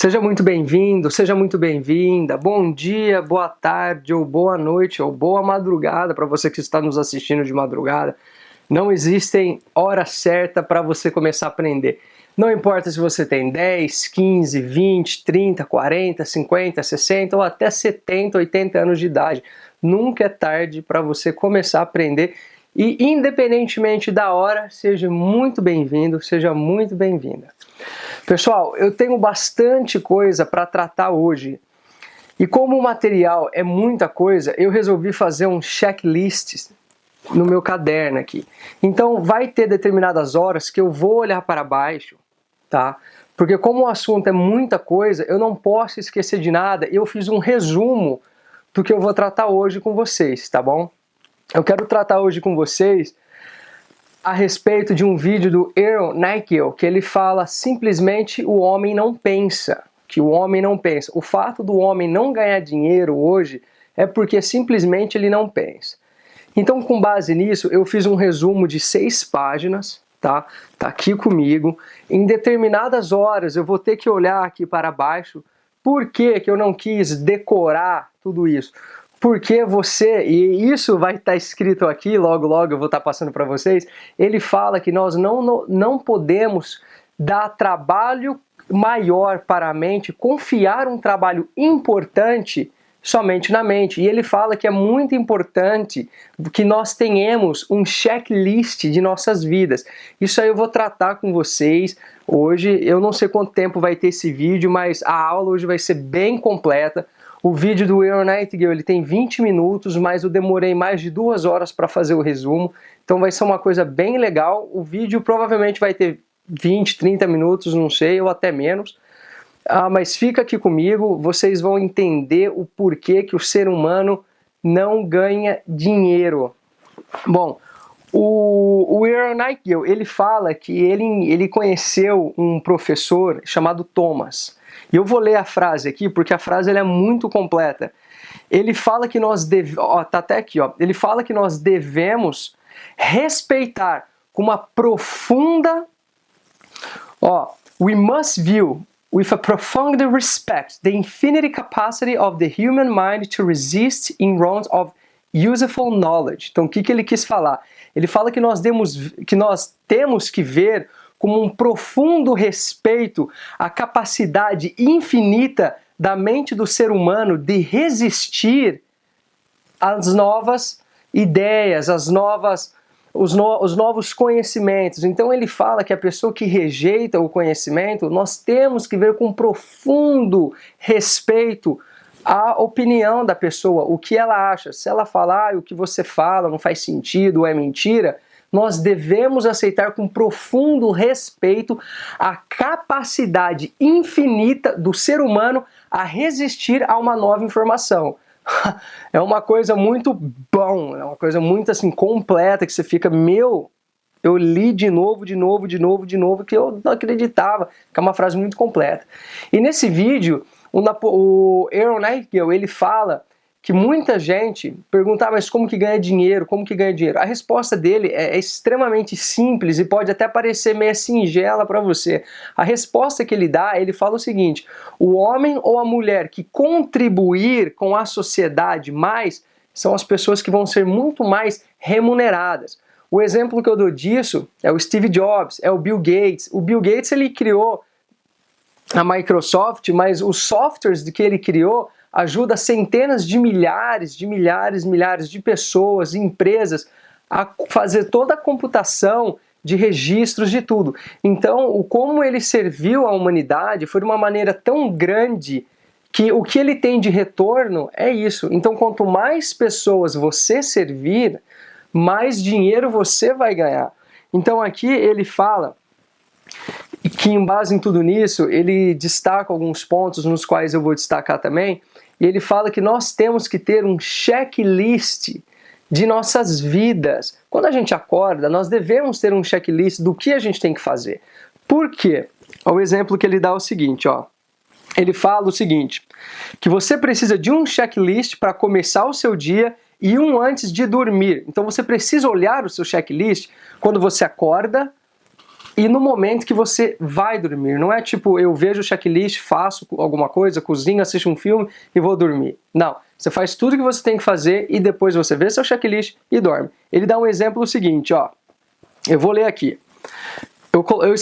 Seja muito bem-vindo, seja muito bem-vinda. Bom dia, boa tarde, ou boa noite, ou boa madrugada para você que está nos assistindo de madrugada. Não existem hora certa para você começar a aprender. Não importa se você tem 10, 15, 20, 30, 40, 50, 60 ou até 70, 80 anos de idade. Nunca é tarde para você começar a aprender. E independentemente da hora, seja muito bem-vindo, seja muito bem-vinda. Pessoal, eu tenho bastante coisa para tratar hoje. E como o material é muita coisa, eu resolvi fazer um checklist no meu caderno aqui. Então vai ter determinadas horas que eu vou olhar para baixo, tá? Porque como o assunto é muita coisa, eu não posso esquecer de nada. Eu fiz um resumo do que eu vou tratar hoje com vocês, tá bom? Eu quero tratar hoje com vocês a respeito de um vídeo do Earl Nightingale, que ele fala simplesmente o homem não pensa, que o homem não pensa. O fato do homem não ganhar dinheiro hoje é porque simplesmente ele não pensa. Então, com base nisso, eu fiz um resumo de 6 páginas, tá? Tá aqui comigo. Em determinadas horas eu vou ter que olhar aqui para baixo. Por que que eu não quis decorar tudo isso? Porque você, e isso vai estar escrito aqui, logo eu vou estar passando para vocês, ele fala que nós não podemos dar trabalho maior para a mente, confiar um trabalho importante somente na mente. E ele fala que é muito importante que nós tenhamos um checklist de nossas vidas. Isso aí eu vou tratar com vocês hoje. Eu não sei quanto tempo vai ter esse vídeo, mas a aula hoje vai ser bem completa. O vídeo do Earl Nightingale ele tem 20 minutos, mas eu demorei mais de 2 horas para fazer o resumo. Então vai ser uma coisa bem legal. O vídeo provavelmente vai ter 20, 30 minutos, não sei, ou até menos. Mas fica aqui comigo, vocês vão entender o porquê que o ser humano não ganha dinheiro. Bom, o Earl Nightingale, ele fala que ele conheceu um professor chamado Thomas. E eu vou ler a frase aqui, porque a frase ela é muito completa. Ele fala que nós tá até aqui, ó. Ele fala que nós devemos respeitar com uma profunda, we must view with a profound respect the infinite capacity of the human mind to resist inroads of useful knowledge. Então, o que ele quis falar? Ele fala que nós temos que ver como um profundo respeito à capacidade infinita da mente do ser humano de resistir às novas ideias, os novos conhecimentos. Então ele fala que a pessoa que rejeita o conhecimento, nós temos que ver com profundo respeito a opinião da pessoa, o que ela acha. Se ela falar o que você fala não faz sentido ou é mentira, nós devemos aceitar com profundo respeito a capacidade infinita do ser humano a resistir a uma nova informação. É uma coisa muito bom, é uma coisa muito assim completa que você fica, eu li de novo, que eu não acreditava, que é uma frase muito completa. E nesse vídeo, o Earl Nightingale, ele fala que muita gente pergunta, mas como que ganha dinheiro? Como que ganha dinheiro? A resposta dele é extremamente simples e pode até parecer meio singela para você. A resposta que ele dá, ele fala o seguinte: o homem ou a mulher que contribuir com a sociedade mais são as pessoas que vão ser muito mais remuneradas. O exemplo que eu dou disso é o Steve Jobs, é o Bill Gates. O Bill Gates ele criou a Microsoft, mas os softwares que ele criou ajuda centenas de milhares de pessoas, empresas, a fazer toda a computação de registros de tudo. Então, como ele serviu à humanidade foi de uma maneira tão grande que o que ele tem de retorno é isso. Então, quanto mais pessoas você servir, mais dinheiro você vai ganhar. Então, aqui ele fala que, em base em tudo nisso, ele destaca alguns pontos nos quais eu vou destacar também. E ele fala que nós temos que ter um checklist de nossas vidas. Quando a gente acorda, nós devemos ter um checklist do que a gente tem que fazer. Por quê? O exemplo que ele dá é o seguinte, ó. Ele fala o seguinte, que você precisa de um checklist para começar o seu dia e um antes de dormir. Então você precisa olhar o seu checklist quando você acorda, e no momento que você vai dormir. Não é tipo, eu vejo o checklist, faço alguma coisa, cozinho, assisto um filme e vou dormir. Não, você faz tudo que você tem que fazer e depois você vê seu checklist e dorme. Ele dá um exemplo seguinte, ó. Eu vou ler aqui.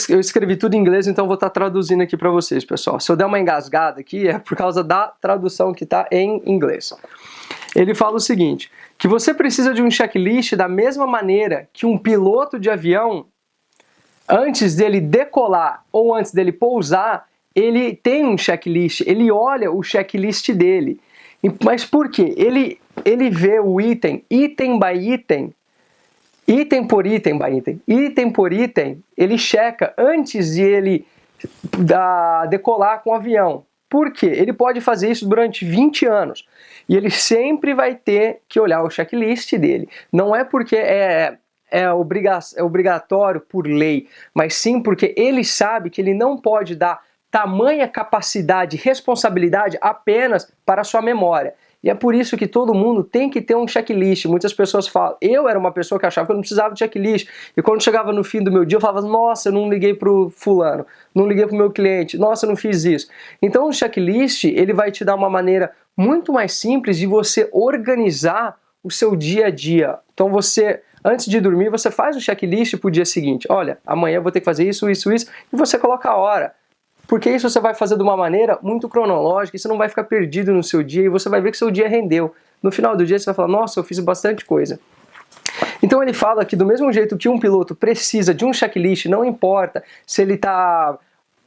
Eu escrevi tudo em inglês, então vou estar traduzindo aqui para vocês, pessoal. Se eu der uma engasgada aqui, é por causa da tradução que está em inglês. Ele fala o seguinte, que você precisa de um checklist da mesma maneira que um piloto de avião, antes dele decolar ou antes dele pousar, ele tem um checklist, ele olha o checklist dele. Mas por quê? Ele vê o item by item por item, item por item, ele checa antes de ele decolar com o avião. Por quê? Ele pode fazer isso durante 20 anos. E ele sempre vai ter que olhar o checklist dele. Não é porque é obrigatório por lei, mas sim porque ele sabe que ele não pode dar tamanha capacidade e responsabilidade apenas para a sua memória. E é por isso que todo mundo tem que ter um checklist. Muitas pessoas falam, eu era uma pessoa que achava que eu não precisava de checklist. E quando chegava no fim do meu dia, eu falava, nossa, eu não liguei pro fulano, não liguei pro meu cliente, nossa, eu não fiz isso. Então o checklist, ele vai te dar uma maneira muito mais simples de você organizar o seu dia a dia. Então você, antes de dormir, você faz o checklist pro dia seguinte. Olha, amanhã eu vou ter que fazer isso, isso, isso, e você coloca a hora. Porque isso você vai fazer de uma maneira muito cronológica, e você não vai ficar perdido no seu dia, e você vai ver que seu dia rendeu. No final do dia você vai falar, nossa, eu fiz bastante coisa. Então ele fala que do mesmo jeito que um piloto precisa de um checklist, não importa se ele está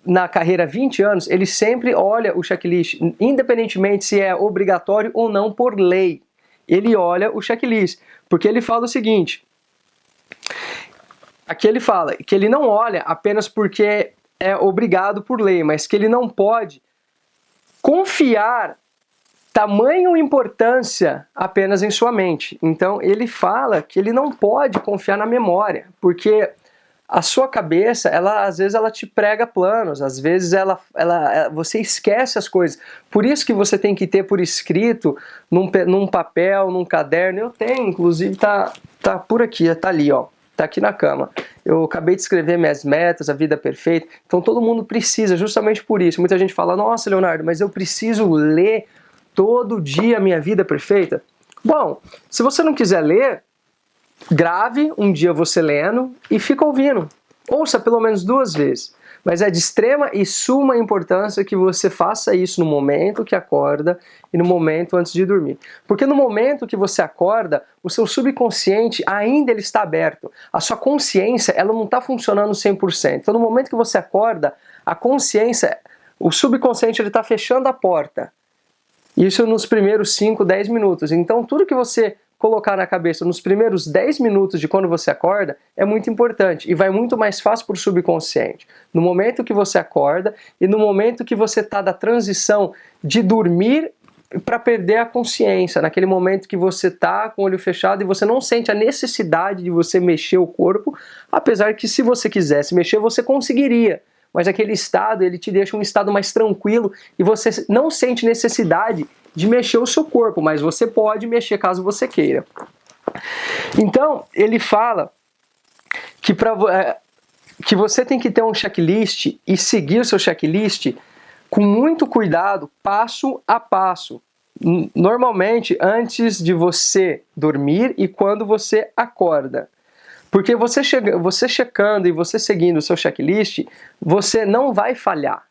na carreira há 20 anos, ele sempre olha o checklist, independentemente se é obrigatório ou não por lei. Ele olha o checklist, porque ele fala o seguinte, aqui ele fala que ele não olha apenas porque é obrigado por lei, mas que ele não pode confiar tamanho importância apenas em sua mente. Então ele fala que ele não pode confiar na memória, porque a sua cabeça, às vezes ela te prega planos, às vezes você esquece as coisas. Por isso que você tem que ter por escrito, num papel, num caderno. Eu tenho, inclusive tá por aqui, tá ali, ó. Tá aqui na cama. Eu acabei de escrever minhas metas, a vida perfeita. Então todo mundo precisa, justamente por isso. Muita gente fala, nossa, Leonardo, mas eu preciso ler todo dia a minha vida perfeita. Bom, se você não quiser ler, grave um dia você lendo e fica ouvindo. Ouça pelo menos 2 vezes. Mas é de extrema e suma importância que você faça isso no momento que acorda e no momento antes de dormir. Porque no momento que você acorda, o seu subconsciente ainda ele está aberto. A sua consciência ela não está funcionando 100%. Então no momento que você acorda, a consciência, o subconsciente ele está fechando a porta. Isso nos primeiros 5, 10 minutos. Então tudo que você colocar na cabeça nos primeiros 10 minutos de quando você acorda é muito importante e vai muito mais fácil para o subconsciente. No momento que você acorda e no momento que você está da transição de dormir para perder a consciência, naquele momento que você está com o olho fechado e você não sente a necessidade de você mexer o corpo, apesar que se você quisesse mexer você conseguiria. Mas aquele estado, ele te deixa um estado mais tranquilo e você não sente necessidade de mexer o seu corpo, mas você pode mexer caso você queira. Então, ele fala que você tem que ter um checklist e seguir o seu checklist com muito cuidado, passo a passo. Normalmente, antes de você dormir e quando você acorda. Porque você checando e você seguindo o seu checklist, você não vai falhar.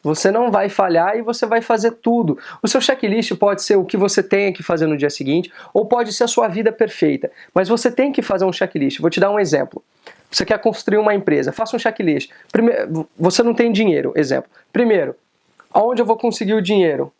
Você não vai falhar e você vai fazer tudo. O seu checklist pode ser o que você tem que fazer no dia seguinte, ou pode ser a sua vida perfeita. Mas você tem que fazer um checklist. Vou te dar um exemplo. Você quer construir uma empresa, faça um checklist. Primeiro, você não tem dinheiro, exemplo. Primeiro, aonde eu vou conseguir o dinheiro?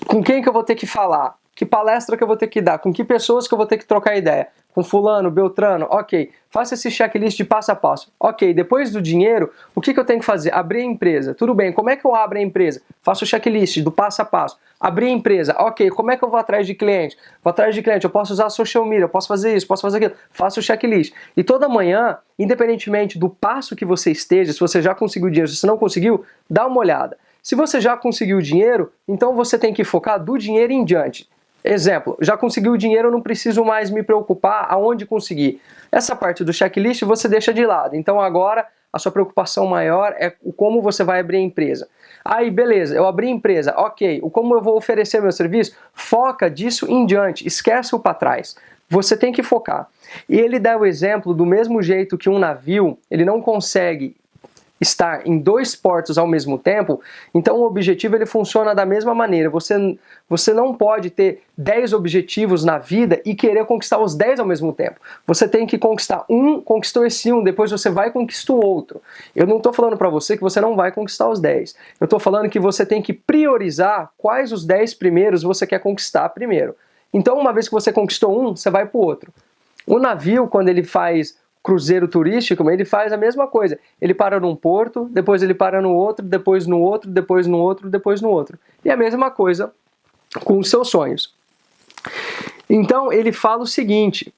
Com quem que eu vou ter que falar? Que palestra que eu vou ter que dar? Com que pessoas que eu vou ter que trocar ideia? Com fulano, beltrano? Ok. Faça esse checklist de passo a passo. Ok, depois do dinheiro, o que eu tenho que fazer? Abrir a empresa. Tudo bem, como é que eu abro a empresa? Faço o checklist do passo a passo. Abrir a empresa. Ok, como é que eu vou atrás de cliente? Vou atrás de cliente, eu posso usar social media, eu posso fazer isso, posso fazer aquilo. Faço o checklist. E toda manhã, independentemente do passo que você esteja, se você já conseguiu dinheiro, se você não conseguiu, dá uma olhada. Se você já conseguiu dinheiro, então você tem que focar do dinheiro em diante. Exemplo, já consegui o dinheiro, eu não preciso mais me preocupar aonde conseguir. Essa parte do checklist você deixa de lado. Então agora a sua preocupação maior é o como você vai abrir a empresa. Aí, beleza, eu abri a empresa, ok, o como eu vou oferecer meu serviço, foca disso em diante, esquece o para trás. Você tem que focar. E ele dá o exemplo do mesmo jeito que um navio, ele não consegue estar em 2 portos ao mesmo tempo, então o objetivo ele funciona da mesma maneira. Você não pode ter 10 objetivos na vida e querer conquistar os 10 ao mesmo tempo. Você tem que conquistar um, conquistou esse um, depois você vai e conquista o outro. Eu não estou falando para você que você não vai conquistar os 10. Eu estou falando que você tem que priorizar quais os 10 primeiros você quer conquistar primeiro. Então, uma vez que você conquistou um, você vai para o outro. O navio, quando ele faz cruzeiro turístico, ele faz a mesma coisa. Ele para num porto, depois ele para no outro, depois no outro, depois no outro, depois no outro. E a mesma coisa com os seus sonhos. Então ele fala o seguinte,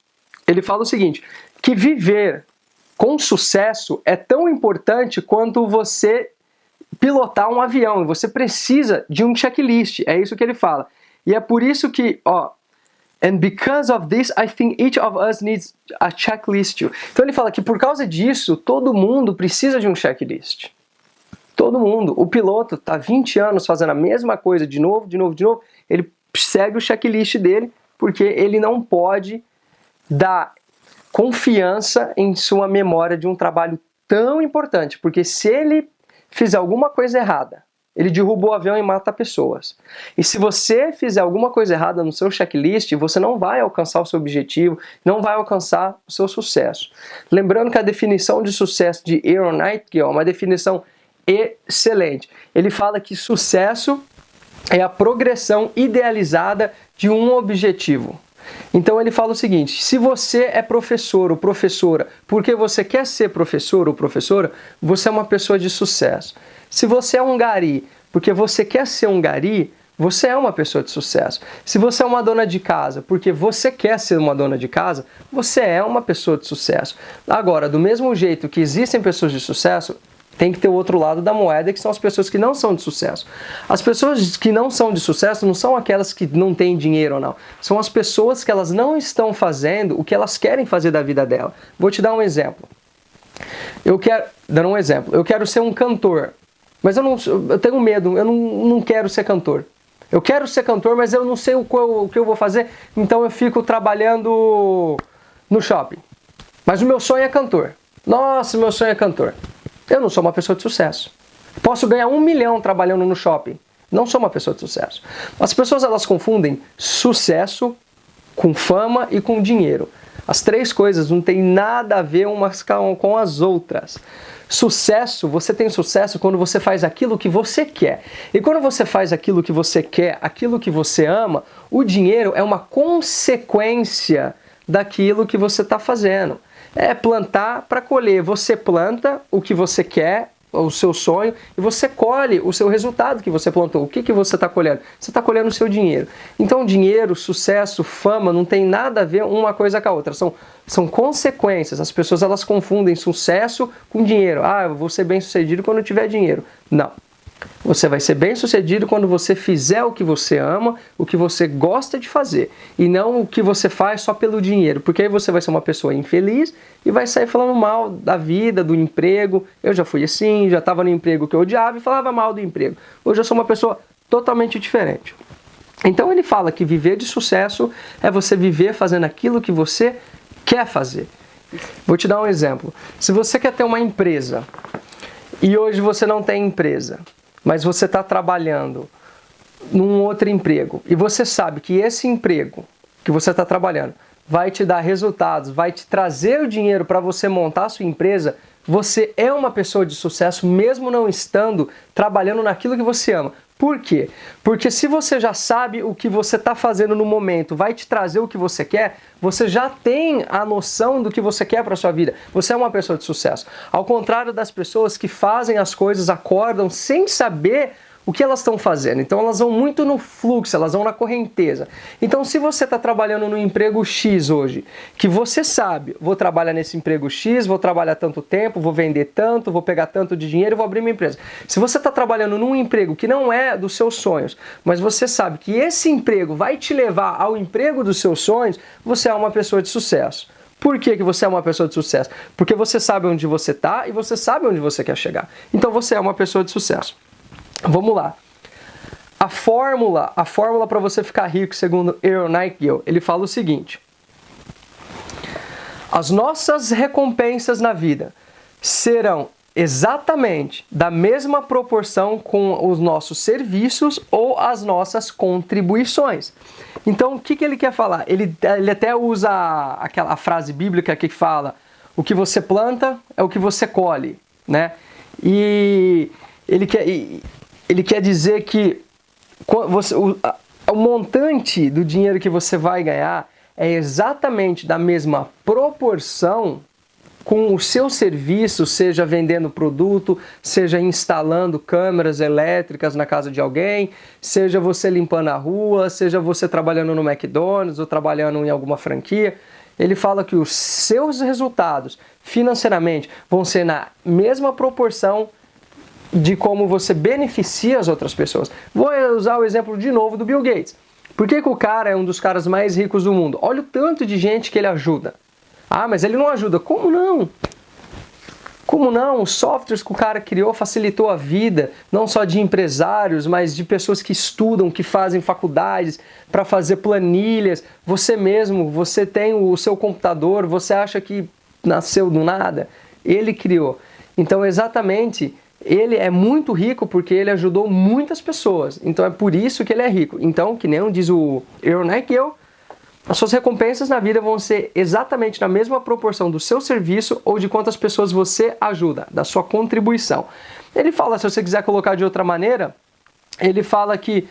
que viver com sucesso é tão importante quanto você pilotar um avião. Você precisa de um checklist, é isso que ele fala. E é por isso que, and because of this, I think each of us needs a checklist too. Então ele fala que por causa disso, todo mundo precisa de um checklist. Todo mundo. O piloto está 20 anos fazendo a mesma coisa de novo, ele segue o checklist dele, porque ele não pode dar confiança em sua memória de um trabalho tão importante, porque se ele fizer alguma coisa errada, ele derruba o avião e mata pessoas. E se você fizer alguma coisa errada no seu checklist, você não vai alcançar o seu objetivo, não vai alcançar o seu sucesso. Lembrando que a definição de sucesso de Aaron Nightingale é uma definição excelente. Ele fala que sucesso é a progressão idealizada de um objetivo. Então ele fala o seguinte, se você é professor ou professora porque você quer ser professor ou professora, você é uma pessoa de sucesso. Se você é um gari porque você quer ser um gari, você é uma pessoa de sucesso. Se você é uma dona de casa porque você quer ser uma dona de casa, você é uma pessoa de sucesso. Agora, do mesmo jeito que existem pessoas de sucesso, tem que ter o outro lado da moeda, que são as pessoas que não são de sucesso. As pessoas que não são de sucesso não são aquelas que não têm dinheiro ou não. São as pessoas que elas não estão fazendo o que elas querem fazer da vida dela. Vou te dar um exemplo. Eu quero ser um cantor, mas eu tenho medo, eu não quero ser cantor. Eu quero ser cantor, mas eu não sei o que eu vou fazer, então eu fico trabalhando no shopping. Mas o meu sonho é cantor. Nossa, o meu sonho é cantor. Eu não sou uma pessoa de sucesso. Posso ganhar 1 milhão trabalhando no shopping. Não sou uma pessoa de sucesso. As pessoas elas confundem sucesso com fama e com dinheiro. As 3 coisas não têm nada a ver umas com as outras. Sucesso, você tem sucesso quando você faz aquilo que você quer. E quando você faz aquilo que você quer, aquilo que você ama, o dinheiro é uma consequência daquilo que você está fazendo. É plantar para colher. Você planta o que você quer, o seu sonho, e você colhe o seu resultado que você plantou. O que você está colhendo? Você está colhendo o seu dinheiro. Então, dinheiro, sucesso, fama, não tem nada a ver uma coisa com a outra. São consequências. As pessoas elas confundem sucesso com dinheiro. Eu vou ser bem sucedido quando eu tiver dinheiro. Não. Você vai ser bem sucedido quando você fizer o que você ama, o que você gosta de fazer, e não o que você faz só pelo dinheiro, porque aí você vai ser uma pessoa infeliz e vai sair falando mal da vida, do emprego. Eu já fui assim, já estava no emprego que eu odiava e falava mal do emprego. Hoje eu sou uma pessoa totalmente diferente. Então ele fala que viver de sucesso é você viver fazendo aquilo que você quer fazer. Vou te dar um exemplo. Se você quer ter uma empresa e hoje você não tem empresa, mas você está trabalhando num outro emprego e você sabe que esse emprego que você está trabalhando vai te dar resultados, vai te trazer o dinheiro para você montar a sua empresa, você é uma pessoa de sucesso mesmo não estando trabalhando naquilo que você ama. Por quê? Porque se você já sabe o que você está fazendo no momento, vai te trazer o que você quer, você já tem a noção do que você quer para a sua vida. Você é uma pessoa de sucesso. Ao contrário das pessoas que fazem as coisas, acordam sem saber o que elas estão fazendo. Então elas vão muito no fluxo, elas vão na correnteza. Então se você está trabalhando no emprego X hoje, que você sabe, vou trabalhar nesse emprego X, vou trabalhar tanto tempo, vou vender tanto, vou pegar tanto de dinheiro e vou abrir minha empresa. Se você está trabalhando num emprego que não é dos seus sonhos, mas você sabe que esse emprego vai te levar ao emprego dos seus sonhos, você é uma pessoa de sucesso. Por que você é uma pessoa de sucesso? Porque você sabe onde você está e você sabe onde você quer chegar. Então você é uma pessoa de sucesso. Vamos lá. A fórmula para você ficar rico, segundo Earl Nightingale, ele fala o seguinte: as nossas recompensas na vida serão exatamente da mesma proporção com os nossos serviços ou as nossas contribuições. Então, o que ele quer falar? Ele até usa a frase bíblica que fala: o que você planta é o que você colhe, né? E ele quer dizer que o montante do dinheiro que você vai ganhar é exatamente da mesma proporção com o seu serviço, seja vendendo produto, seja instalando câmeras elétricas na casa de alguém, seja você limpando a rua, seja você trabalhando no McDonald's ou trabalhando em alguma franquia. Ele fala que os seus resultados financeiramente vão ser na mesma proporção de como você beneficia as outras pessoas. Vou usar o exemplo de novo do Bill Gates. Por que o cara é um dos caras mais ricos do mundo? Olha o tanto de gente que ele ajuda. Ah, mas ele não ajuda. Como não? Como não? Os softwares que o cara criou facilitou a vida, não só de empresários, mas de pessoas que estudam, que fazem faculdades, para fazer planilhas. Você mesmo, você tem o seu computador, você acha que nasceu do nada? Ele criou. Então, exatamente, ele é muito rico porque ele ajudou muitas pessoas. Então, é por isso que ele é rico. Então, que nem diz o Earl Nightingale, as suas recompensas na vida vão ser exatamente na mesma proporção do seu serviço ou de quantas pessoas você ajuda, da sua contribuição. Ele fala, se você quiser colocar de outra maneira, ele fala que,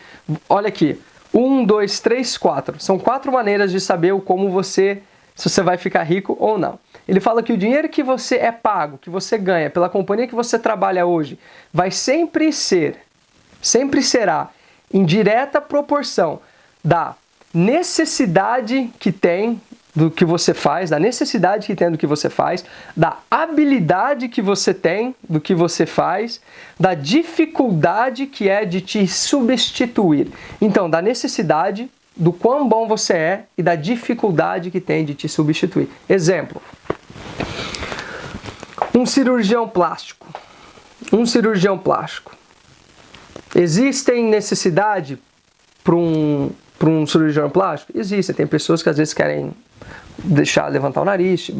olha aqui, 1, 2, 3, 4. São 4 maneiras de saber se você vai ficar rico ou não. Ele fala que o dinheiro que você é pago, que você ganha pela companhia que você trabalha hoje, vai sempre será em direta proporção da necessidade que tem do que você faz, da necessidade que tem do que você faz, da habilidade que você tem do que você faz, da dificuldade que é de te substituir. Então, da necessidade, do quão bom você é e da dificuldade que tem de te substituir. Exemplo: um cirurgião plástico. Existem necessidade para um cirurgião plástico? Existe. Tem pessoas que às vezes querem levantar o nariz,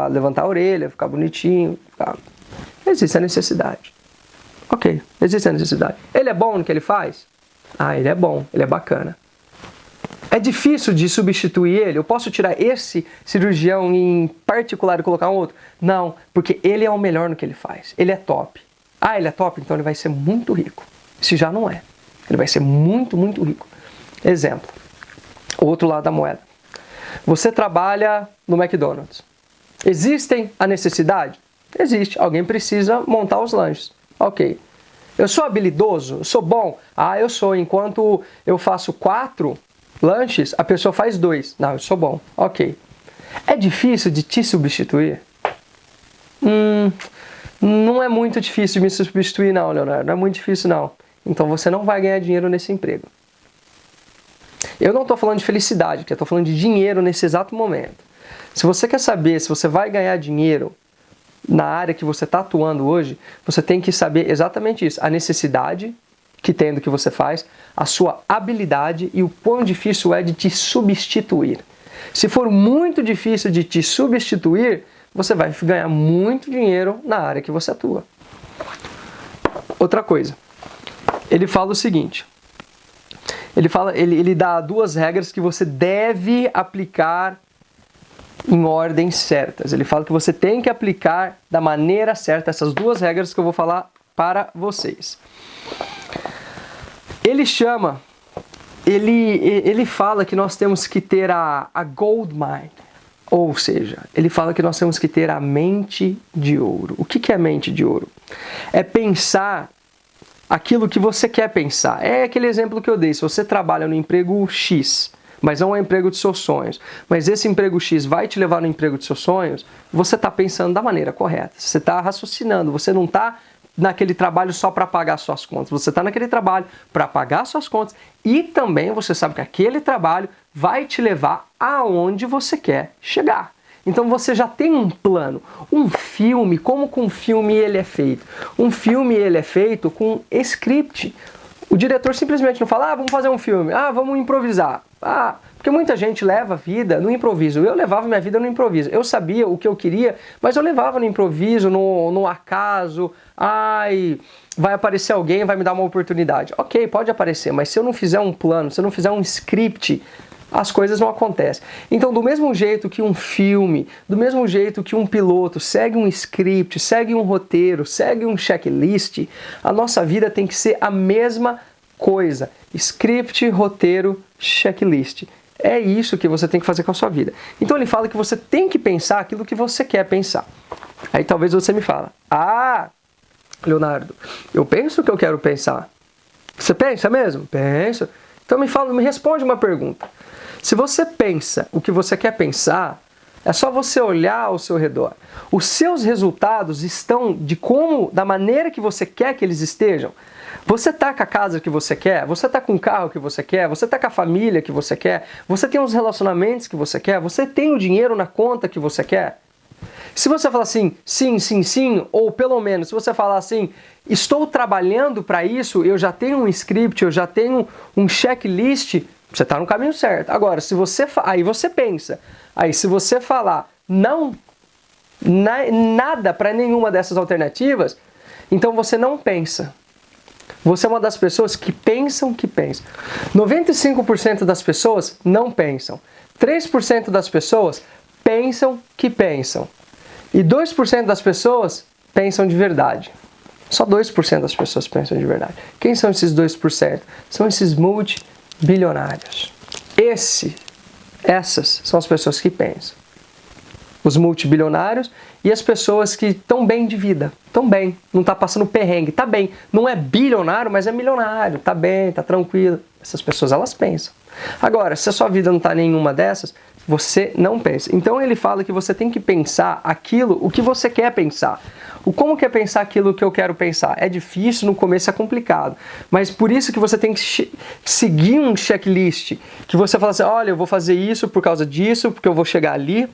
levantar a orelha, ficar bonitinho. Existe a necessidade. Ok, existe a necessidade. Ele é bom no que ele faz? Ah, ele é bom, ele é bacana. É difícil de substituir ele? Eu posso tirar esse cirurgião em particular e colocar um outro? Não, porque ele é o melhor no que ele faz. Ele é top. Ah, ele é top? Então ele vai ser muito rico. Se já não é. Ele vai ser muito, muito rico. Exemplo. O outro lado da moeda. Você trabalha no McDonald's. Existem a necessidade? Existe. Alguém precisa montar os lanches. Ok. Eu sou habilidoso? Eu sou bom? Ah, eu sou. Enquanto eu faço 4 lanches, a pessoa faz 2. Não, eu sou bom. Ok. É difícil de te substituir? Não é muito difícil de me substituir não, Leonardo. Não é muito difícil não. Então você não vai ganhar dinheiro nesse emprego. Eu não estou falando de felicidade, eu estou falando de dinheiro nesse exato momento. Se você quer saber se você vai ganhar dinheiro na área que você está atuando hoje, você tem que saber exatamente isso. A necessidade que tem do que você faz, a sua habilidade e o quão difícil é de te substituir. Se for muito difícil de te substituir, você vai ganhar muito dinheiro na área que você atua. Outra coisa, ele fala o seguinte, ele dá 2 regras que você deve aplicar em ordens certas. Ele fala que você tem que aplicar da maneira certa essas 2 regras que eu vou falar para vocês. Ele fala que nós temos que ter a gold mind, ou seja, ele fala que nós temos que ter a mente de ouro. O que é mente de ouro? É pensar aquilo que você quer pensar. É aquele exemplo que eu dei. Se você trabalha no emprego X, mas não é o emprego de seus sonhos, mas esse emprego X vai te levar no emprego de seus sonhos, você está pensando da maneira correta. Você está raciocinando, você não está naquele trabalho só para pagar suas contas. Você está naquele trabalho para pagar suas contas e também você sabe que aquele trabalho vai te levar aonde você quer chegar. Então você já tem um plano. Um filme, como que um filme ele é feito? Um filme ele é feito com script. O diretor simplesmente não fala, vamos fazer um filme, vamos improvisar. Porque muita gente leva a vida no improviso. Eu levava minha vida no improviso. Eu sabia o que eu queria, mas eu levava no improviso, no acaso. Vai aparecer alguém, vai me dar uma oportunidade. Ok, pode aparecer, mas se eu não fizer um plano, se eu não fizer um script, as coisas não acontecem. Então, do mesmo jeito que um filme, do mesmo jeito que um piloto segue um script, segue um roteiro, segue um checklist, a nossa vida tem que ser a mesma coisa. Script, roteiro, checklist. É isso que você tem que fazer com a sua vida. Então ele fala que você tem que pensar aquilo que você quer pensar. Aí talvez você me fala, Leonardo, eu penso o que eu quero pensar. Você pensa mesmo? Penso. Então me responde uma pergunta. Se você pensa o que você quer pensar, é só você olhar ao seu redor. Os seus resultados estão da maneira que você quer que eles estejam. Você está com a casa que você quer? Você está com o carro que você quer? Você está com a família que você quer? Você tem os relacionamentos que você quer? Você tem o dinheiro na conta que você quer? Se você falar assim, sim, sim, sim, ou pelo menos se você falar assim, estou trabalhando para isso, eu já tenho um script, eu já tenho um checklist, você está no caminho certo. Agora, aí você pensa, aí se você falar nada para nenhuma dessas alternativas, então você não pensa. Você é uma das pessoas que pensam que pensam. 95% das pessoas não pensam. 3% das pessoas pensam que pensam. E 2% das pessoas pensam de verdade. Só 2% das pessoas pensam de verdade. Quem são esses 2%? São esses multibilionários. Essas são as pessoas que pensam. Os multibilionários e as pessoas que estão bem de vida. Estão bem, não está passando perrengue, está bem. Não é bilionário, mas é milionário. Está bem, está tranquilo. Essas pessoas, elas pensam. Agora, se a sua vida não está nenhuma dessas, você não pensa. Então ele fala que você tem que pensar o que você quer pensar. Como que é pensar aquilo que eu quero pensar? É difícil, no começo é complicado. Mas por isso que você tem que seguir um checklist. Que você fala assim, olha, eu vou fazer isso por causa disso, porque eu vou chegar ali.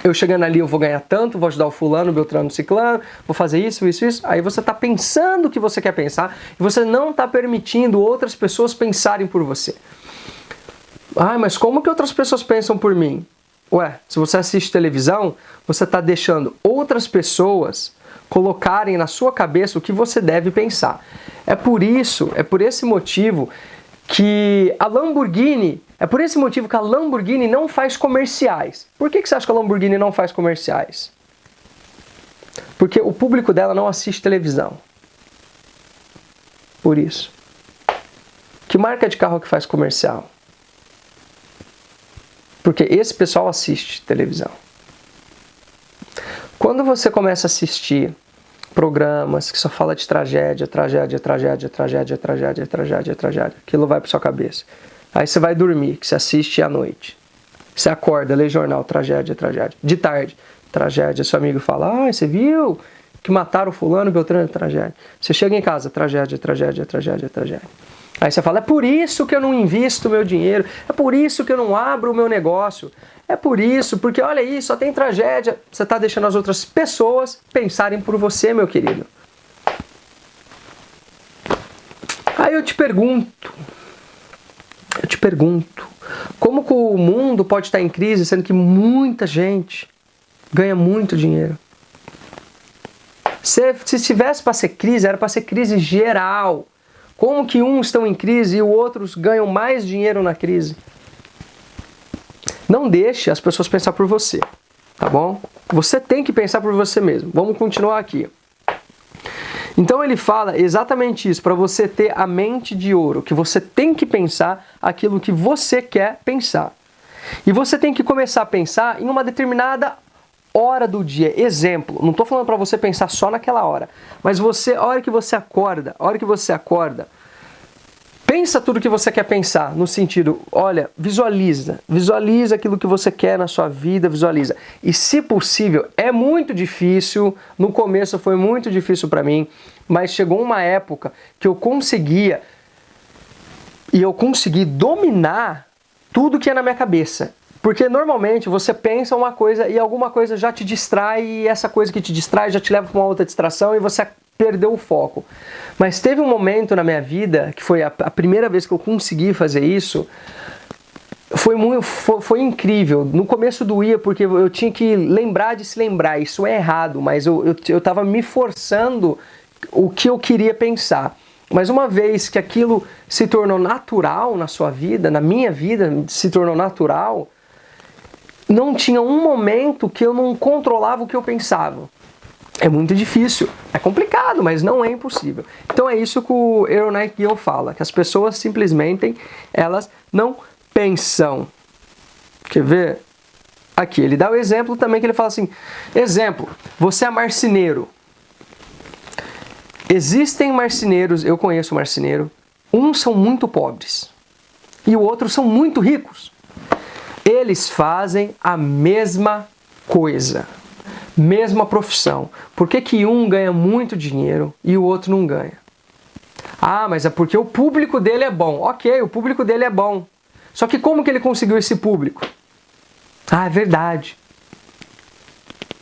Eu chegando ali eu vou ganhar tanto, vou ajudar o fulano, o beltrano, o ciclano, vou fazer isso. Aí você está pensando o que você quer pensar e você não está permitindo outras pessoas pensarem por você. Mas como que outras pessoas pensam por mim? Se você assiste televisão, você está deixando outras pessoas colocarem na sua cabeça o que você deve pensar. É por esse motivo que a Lamborghini não faz comerciais. Por que você acha que a Lamborghini não faz comerciais? Porque o público dela não assiste televisão. Por isso. Que marca de carro que faz comercial? Porque esse pessoal assiste televisão. Quando você começa a assistir programas que só fala de tragédia, aquilo vai para sua cabeça. Aí você vai dormir, que você assiste à noite. Você acorda, lê jornal, tragédia. De tarde, tragédia. Seu amigo fala, você viu que mataram o fulano, beltrano, tragédia. Você chega em casa, tragédia. Aí você fala, é por isso que eu não invisto o meu dinheiro, é por isso que eu não abro o meu negócio, é por isso, porque olha aí, só tem tragédia. Você está deixando as outras pessoas pensarem por você, meu querido. Aí eu te pergunto, como que o mundo pode estar em crise, sendo que muita gente ganha muito dinheiro? Se tivesse para ser crise, era para ser crise geral. Como que uns estão em crise e os outros ganham mais dinheiro na crise? Não deixe as pessoas pensar por você, tá bom? Você tem que pensar por você mesmo. Vamos continuar aqui. Então ele fala exatamente isso, para você ter a mente de ouro, que você tem que pensar aquilo que você quer pensar. E você tem que começar a pensar em uma determinada hora do dia. Exemplo, não estou falando para você pensar só naquela hora, mas a hora que você acorda, pensa tudo que você quer pensar, no sentido, olha, visualiza aquilo que você quer na sua vida, visualiza. E se possível, é muito difícil, no começo foi muito difícil para mim, mas chegou uma época que eu consegui dominar tudo que é na minha cabeça. Porque normalmente você pensa uma coisa e alguma coisa já te distrai e essa coisa que te distrai já te leva para uma outra distração e você perdeu o foco. Mas teve um momento na minha vida, que foi a primeira vez que eu consegui fazer isso, foi incrível. No começo doía porque eu tinha que lembrar de se lembrar, isso é errado, mas eu estava me forçando o que eu queria pensar. Mas uma vez que aquilo se tornou natural na sua vida, na minha vida se tornou natural, não tinha um momento que eu não controlava o que eu pensava. É muito difícil, é complicado, mas não é impossível. Então é isso que o Earl Nightingale fala, que as pessoas simplesmente elas não pensam. Quer ver? Aqui, ele dá o exemplo também que ele fala assim, exemplo, você é marceneiro. Existem marceneiros, eu conheço marceneiro, uns são muito pobres e o outro são muito ricos. Eles fazem a mesma coisa, mesma profissão. Por que um ganha muito dinheiro e o outro não ganha? Ah, mas é porque o público dele é bom. Ok, o público dele é bom. Só que como que ele conseguiu esse público? Ah, é verdade.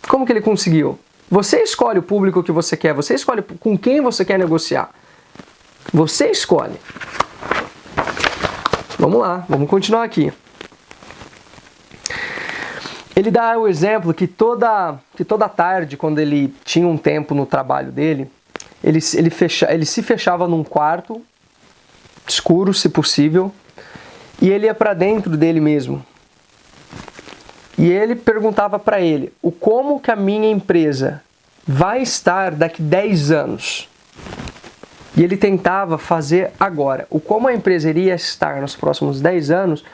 Como que ele conseguiu? Você escolhe o público que você quer, você escolhe com quem você quer negociar. Você escolhe. Vamos lá, vamos continuar aqui. Ele dá o exemplo que toda tarde, quando ele tinha um tempo no trabalho dele, ele se fechava num quarto, escuro se possível, e ele ia para dentro dele mesmo. E ele perguntava para ele, como que a minha empresa vai estar daqui 10 anos? E ele tentava fazer agora. Como a empresa iria estar nos próximos 10 anos,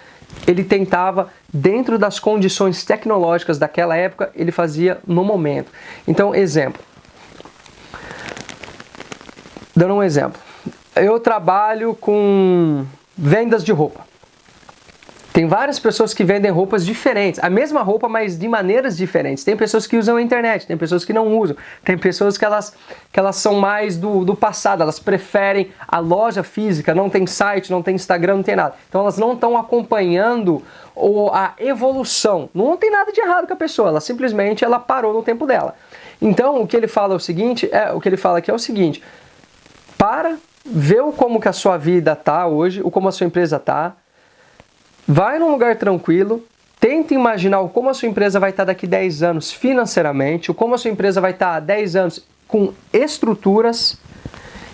ele tentava, dentro das condições tecnológicas daquela época, ele fazia no momento. Então, exemplo. Dando um exemplo. Eu trabalho com vendas de roupa. Tem várias pessoas que vendem roupas diferentes. A mesma roupa, mas de maneiras diferentes. Tem pessoas que usam a internet, tem pessoas que não usam. Tem pessoas que elas são mais do passado. Elas preferem a loja física, não tem site, não tem Instagram, não tem nada. Então elas não estão acompanhando a evolução. Não tem nada de errado com a pessoa. Ela simplesmente parou no tempo dela. Então o que ele fala aqui é o seguinte. Vê como que a sua vida está hoje, como a sua empresa está. Vai num lugar tranquilo, tenta imaginar como a sua empresa vai estar daqui 10 anos financeiramente, como a sua empresa vai estar há 10 anos com estruturas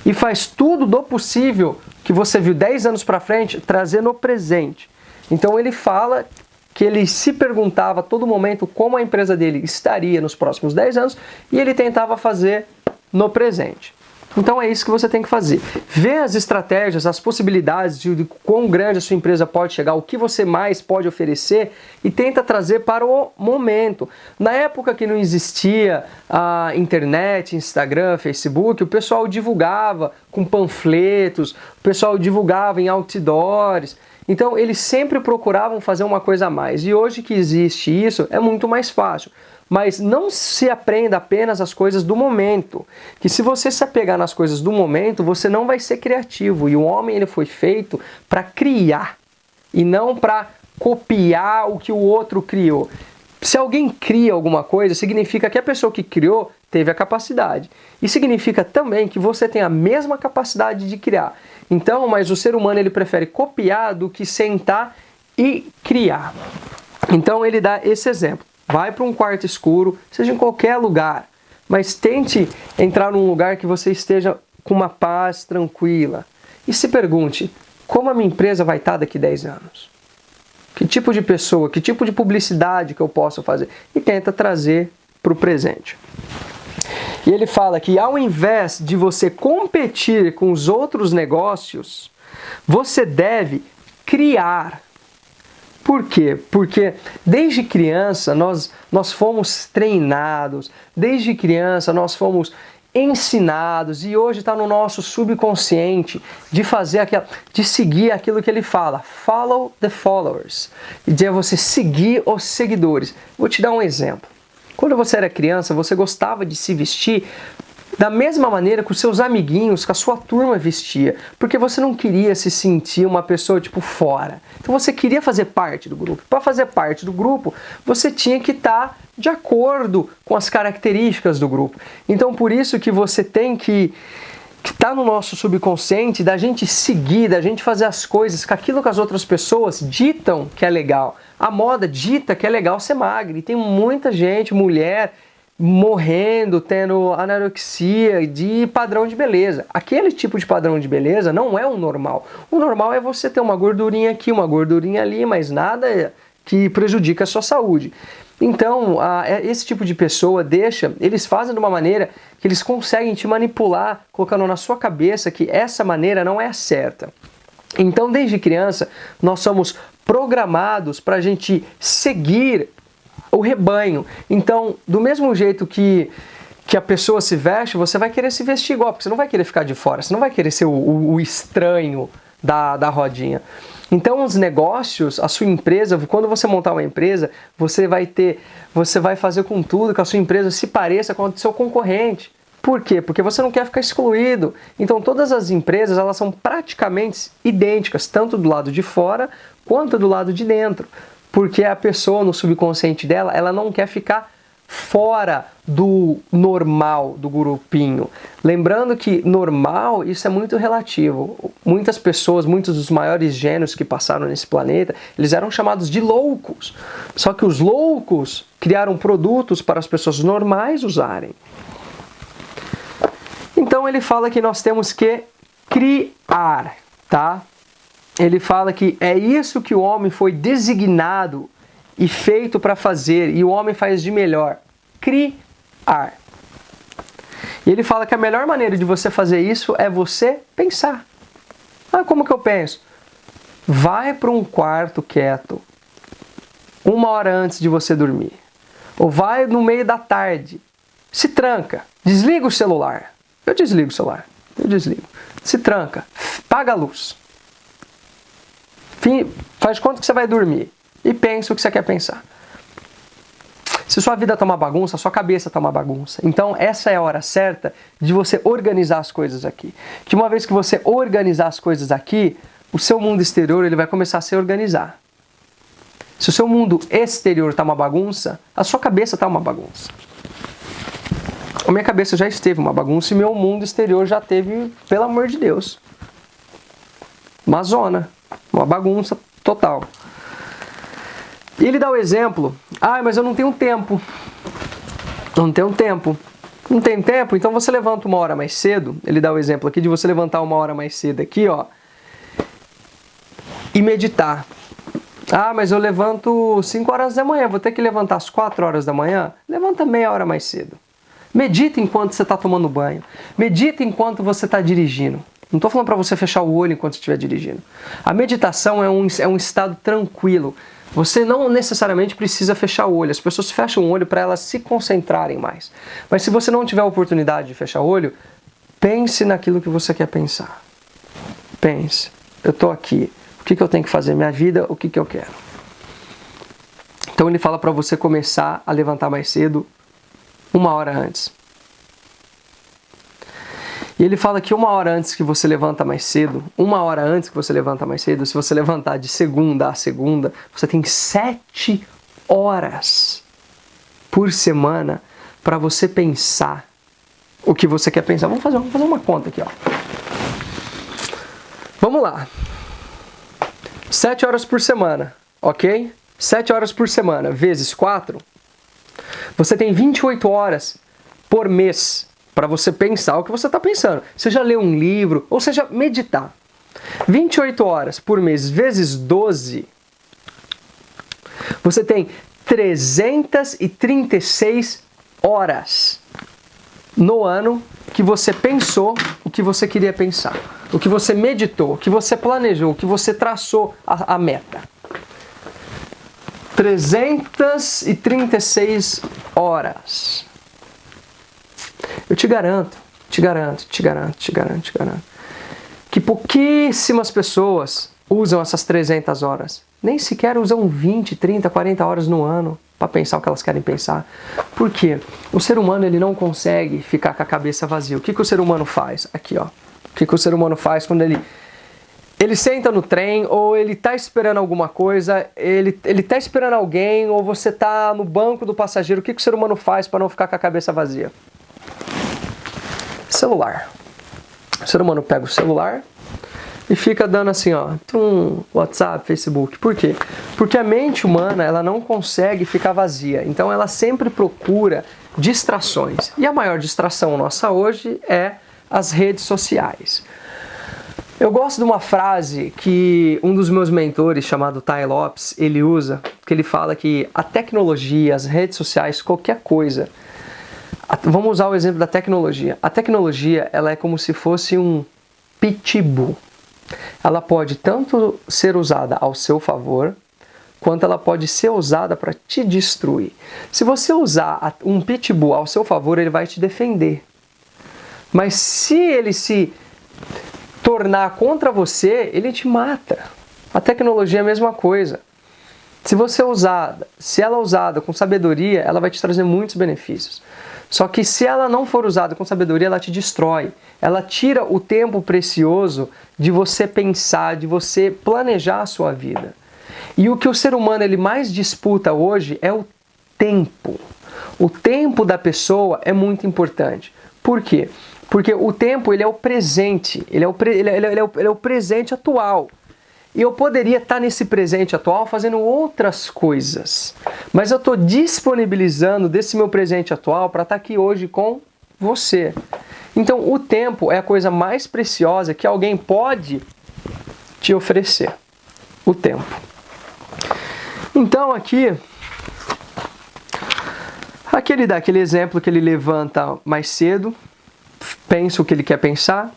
e faz tudo do possível que você viu 10 anos para frente, trazer no presente. Então ele fala que ele se perguntava a todo momento como a empresa dele estaria nos próximos 10 anos e ele tentava fazer no presente. Então é isso que você tem que fazer. Vê as estratégias, as possibilidades de quão grande a sua empresa pode chegar, o que você mais pode oferecer e tenta trazer para o momento. Na época que não existia a internet, Instagram, Facebook, o pessoal divulgava com panfletos, o pessoal divulgava em outdoors. Então eles sempre procuravam fazer uma coisa a mais. E hoje que existe isso, é muito mais fácil. Mas não se aprenda apenas as coisas do momento. Que se você se apegar nas coisas do momento, você não vai ser criativo. E o homem ele foi feito para criar e não para copiar o que o outro criou. Se alguém cria alguma coisa, significa que a pessoa que criou teve a capacidade. E significa também que você tem a mesma capacidade de criar. Então, mas o ser humano ele prefere copiar do que sentar e criar. Então ele dá esse exemplo. Vai para um quarto escuro, seja em qualquer lugar, mas tente entrar num lugar que você esteja com uma paz tranquila. E se pergunte, como a minha empresa vai estar daqui 10 anos? Que tipo de pessoa, que tipo de publicidade que eu posso fazer? E tenta trazer para o presente. E ele fala que ao invés de você competir com os outros negócios, você deve criar. Por quê? Porque desde criança nós fomos treinados, desde criança nós fomos ensinados e hoje está no nosso subconsciente de seguir aquilo que ele fala, follow the followers, e de você seguir os seguidores. Vou te dar um exemplo. Quando você era criança, você gostava de se vestir Da mesma maneira que os seus amiguinhos, que a sua turma vestia, porque você não queria se sentir uma pessoa tipo fora. Então você queria fazer parte do grupo. Para fazer parte do grupo, você tinha que estar de acordo com as características do grupo. Então por isso que você tem que estar no nosso subconsciente da gente seguir, da gente fazer as coisas com aquilo que as outras pessoas ditam que é legal. A moda dita que é legal ser magra. E tem muita gente, mulher, morrendo, tendo anorexia de padrão de beleza. Aquele tipo de padrão de beleza não é o normal. O normal é você ter uma gordurinha aqui, uma gordurinha ali, mas nada que prejudica a sua saúde. Então, esse tipo de pessoa eles fazem de uma maneira que eles conseguem te manipular, colocando na sua cabeça que essa maneira não é a certa. Então, desde criança, nós somos programados para a gente seguir o rebanho. Então, do mesmo jeito que a pessoa se veste, você vai querer se vestir igual, porque você não vai querer ficar de fora, você não vai querer ser o estranho da rodinha. Então, os negócios, a sua empresa, quando você montar uma empresa, você vai fazer com tudo que a sua empresa se pareça com a do seu concorrente. Por quê? Porque você não quer ficar excluído. Então, todas as empresas, elas são praticamente idênticas, tanto do lado de fora quanto do lado de dentro. Porque a pessoa, no subconsciente dela, ela não quer ficar fora do normal, do grupinho. Lembrando que normal, isso é muito relativo. Muitas pessoas, muitos dos maiores gênios que passaram nesse planeta, eles eram chamados de loucos. Só que os loucos criaram produtos para as pessoas normais usarem. Então ele fala que nós temos que criar, tá? Ele fala que é isso que o homem foi designado e feito para fazer, e o homem faz de melhor, criar. E ele fala que a melhor maneira de você fazer isso é você pensar. Ah, como que eu penso? Vai para um quarto quieto, 1 hora antes de você dormir. Ou vai no meio da tarde, se tranca, desliga o celular. Eu desligo o celular, eu desligo. Se tranca, paga a luz. Faz de conta que você vai dormir e pensa o que você quer pensar. Se sua vida tá uma bagunça, sua cabeça tá uma bagunça. Então essa é a hora certa de você organizar as coisas aqui. Que uma vez que você organizar as coisas aqui, o seu mundo exterior ele vai começar a se organizar. Se o seu mundo exterior tá uma bagunça, a sua cabeça tá uma bagunça. A minha cabeça já esteve uma bagunça e meu mundo exterior já teve, pelo amor de Deus, uma zona. Uma bagunça total. E ele dá o exemplo. Ah, mas eu não tenho tempo. Não tenho tempo. Não tem tempo? Então você levanta 1 hora mais cedo. Ele dá o exemplo aqui de você levantar 1 hora mais cedo aqui, ó. E meditar. Ah, mas eu levanto 5 horas da manhã. Vou ter que levantar às 4 horas da manhã? Levanta meia hora mais cedo. Medita enquanto você está tomando banho. Medita enquanto você está dirigindo. Não estou falando para você fechar o olho enquanto estiver dirigindo. A meditação é um estado tranquilo. Você não necessariamente precisa fechar o olho. As pessoas fecham o olho para elas se concentrarem mais. Mas se você não tiver a oportunidade de fechar o olho, pense naquilo que você quer pensar. Pense. Eu estou aqui. O que eu tenho que fazer? Minha vida, o que eu quero? Então ele fala para você começar a levantar mais cedo, 1 hora antes. E ele fala que 1 hora antes que você levanta mais cedo, 1 hora antes que você levanta mais cedo, se você levantar de segunda a segunda, você tem 7 horas por semana para você pensar o que você quer pensar. Vamos fazer uma conta aqui, ó. Vamos lá. 7 horas por semana, ok? 7 horas por semana vezes 4, você tem 28 horas por mês para você pensar o que você está pensando. Seja ler um livro, ou seja, meditar. 28 horas por mês vezes 12, você tem 336 horas no ano que você pensou o que você queria pensar, o que você meditou, o que você planejou, o que você traçou a meta. 336 horas. Eu te garanto que pouquíssimas pessoas usam essas 300 horas. Nem sequer usam 20, 30, 40 horas no ano. para pensar o que elas querem pensar. Por quê? O ser humano ele não consegue ficar com a cabeça vazia. O que o ser humano faz? Aqui, ó. O que o ser humano faz quando ele senta no trem, ou ele tá esperando alguma coisa, ele tá esperando alguém, ou você tá no banco do passageiro. O que o ser humano faz para não ficar com a cabeça vazia? Celular. O ser humano pega o celular e fica dando assim, ó, WhatsApp, Facebook. Por quê? Porque a mente humana, ela não consegue ficar vazia. Então ela sempre procura distrações. E a maior distração nossa hoje é as redes sociais. Eu gosto de uma frase que um dos meus mentores, chamado Tai Lopes, ele usa, que ele fala que a tecnologia, as redes sociais, qualquer coisa. Vamos usar o exemplo da tecnologia. A tecnologia, ela é como se fosse um pitbull. Ela pode tanto ser usada ao seu favor, quanto ela pode ser usada para te destruir. Se você usar um pitbull ao seu favor, ele vai te defender. Mas se ele se tornar contra você, ele te mata. A tecnologia é a mesma coisa. Se ela é usada com sabedoria, ela vai te trazer muitos benefícios. Só que se ela não for usada com sabedoria, ela te destrói. Ela tira o tempo precioso de você pensar, de você planejar a sua vida. E o que o ser humano ele mais disputa hoje é o tempo. O tempo da pessoa é muito importante. Por quê? Porque o tempo ele é o presente, ele é o presente atual. E eu poderia estar nesse presente atual fazendo outras coisas. Mas eu estou disponibilizando desse meu presente atual para estar aqui hoje com você. Então o tempo é a coisa mais preciosa que alguém pode te oferecer. O tempo. Então aqui ele dá aquele exemplo que ele levanta mais cedo, pensa o que ele quer pensar,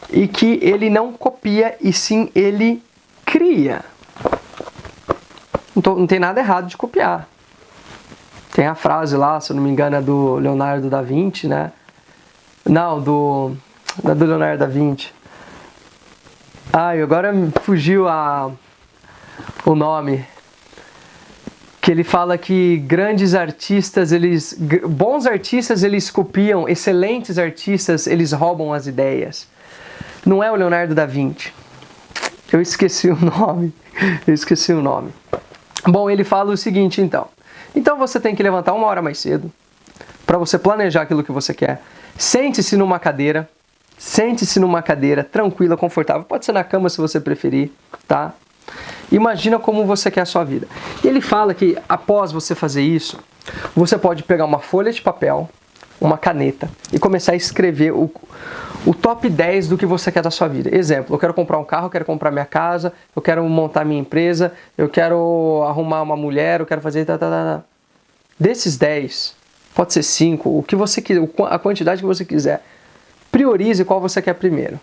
e que ele não copia, e sim ele cria. Não tem nada errado de copiar. Tem a frase lá, se eu não me engano, é do Leonardo da Vinci, né? Não, do Leonardo da Vinci. Agora me fugiu o nome. Que ele fala que bons artistas eles copiam, excelentes artistas eles roubam as ideias. Não é o Leonardo da Vinci. Eu esqueci o nome. Bom, ele fala o seguinte então. Então você tem que levantar 1 hora mais cedo para você planejar aquilo que você quer. Sente-se numa cadeira tranquila, confortável. Pode ser na cama se você preferir, tá? Imagina como você quer a sua vida. E ele fala que após você fazer isso, você pode pegar uma folha de papel, uma caneta e começar a escrever o top 10 do que você quer da sua vida. Exemplo, eu quero comprar um carro, eu quero comprar minha casa, eu quero montar minha empresa, eu quero arrumar uma mulher, eu quero fazer... Desses 10, pode ser 5, o que você quiser, a quantidade que você quiser. Priorize qual você quer primeiro.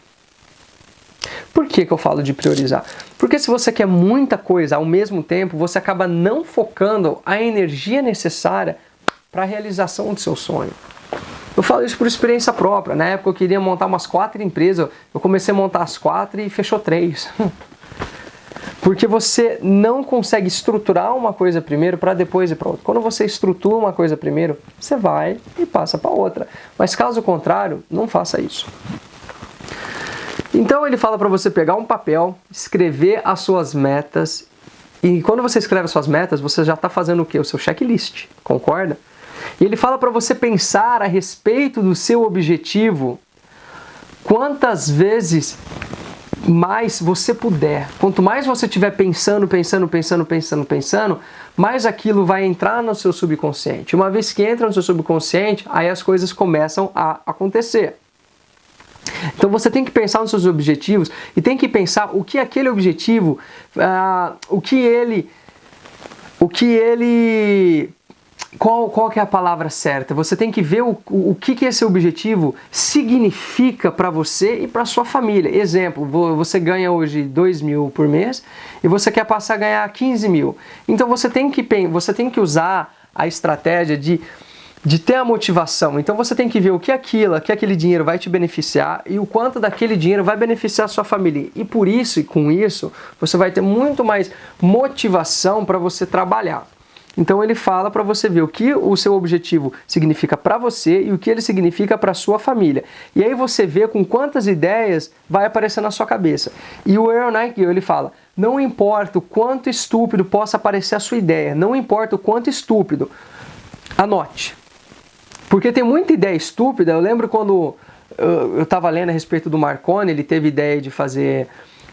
Por que eu falo de priorizar? Porque se você quer muita coisa ao mesmo tempo, você acaba não focando a energia necessária para a realização do seu sonho. Eu falo isso por experiência própria. Na época eu queria montar umas 4 empresas, eu comecei a montar as 4 e fechou 3. Porque você não consegue estruturar uma coisa primeiro para depois ir para outra. Quando você estrutura uma coisa primeiro, você vai e passa para outra. Mas caso contrário, não faça isso. Então ele fala para você pegar um papel, escrever as suas metas, e quando você escreve as suas metas, você já está fazendo o quê? O seu checklist, concorda? E ele fala para você pensar a respeito do seu objetivo quantas vezes mais você puder. Quanto mais você estiver pensando, mais aquilo vai entrar no seu subconsciente. Uma vez que entra no seu subconsciente, aí as coisas começam a acontecer. Então você tem que pensar nos seus objetivos e tem que pensar o que aquele objetivo, qual que é a palavra certa. Você tem que ver o que esse objetivo significa para você e para sua família. Exemplo, você ganha hoje 2 mil por mês e você quer passar a ganhar 15 mil. Então você tem que usar a estratégia de ter a motivação. Então você tem que ver o que aquele dinheiro vai te beneficiar e o quanto daquele dinheiro vai beneficiar a sua família. E com isso, você vai ter muito mais motivação para você trabalhar. Então ele fala para você ver o que o seu objetivo significa para você e o que ele significa para sua família. E aí você vê com quantas ideias vai aparecer na sua cabeça. E o Earl Nightingale, ele fala: não importa o quanto estúpido possa parecer a sua ideia, não importa o quanto estúpido, anote. Porque tem muita ideia estúpida. Eu lembro quando eu estava lendo a respeito do Marconi, ele teve ideia de fazer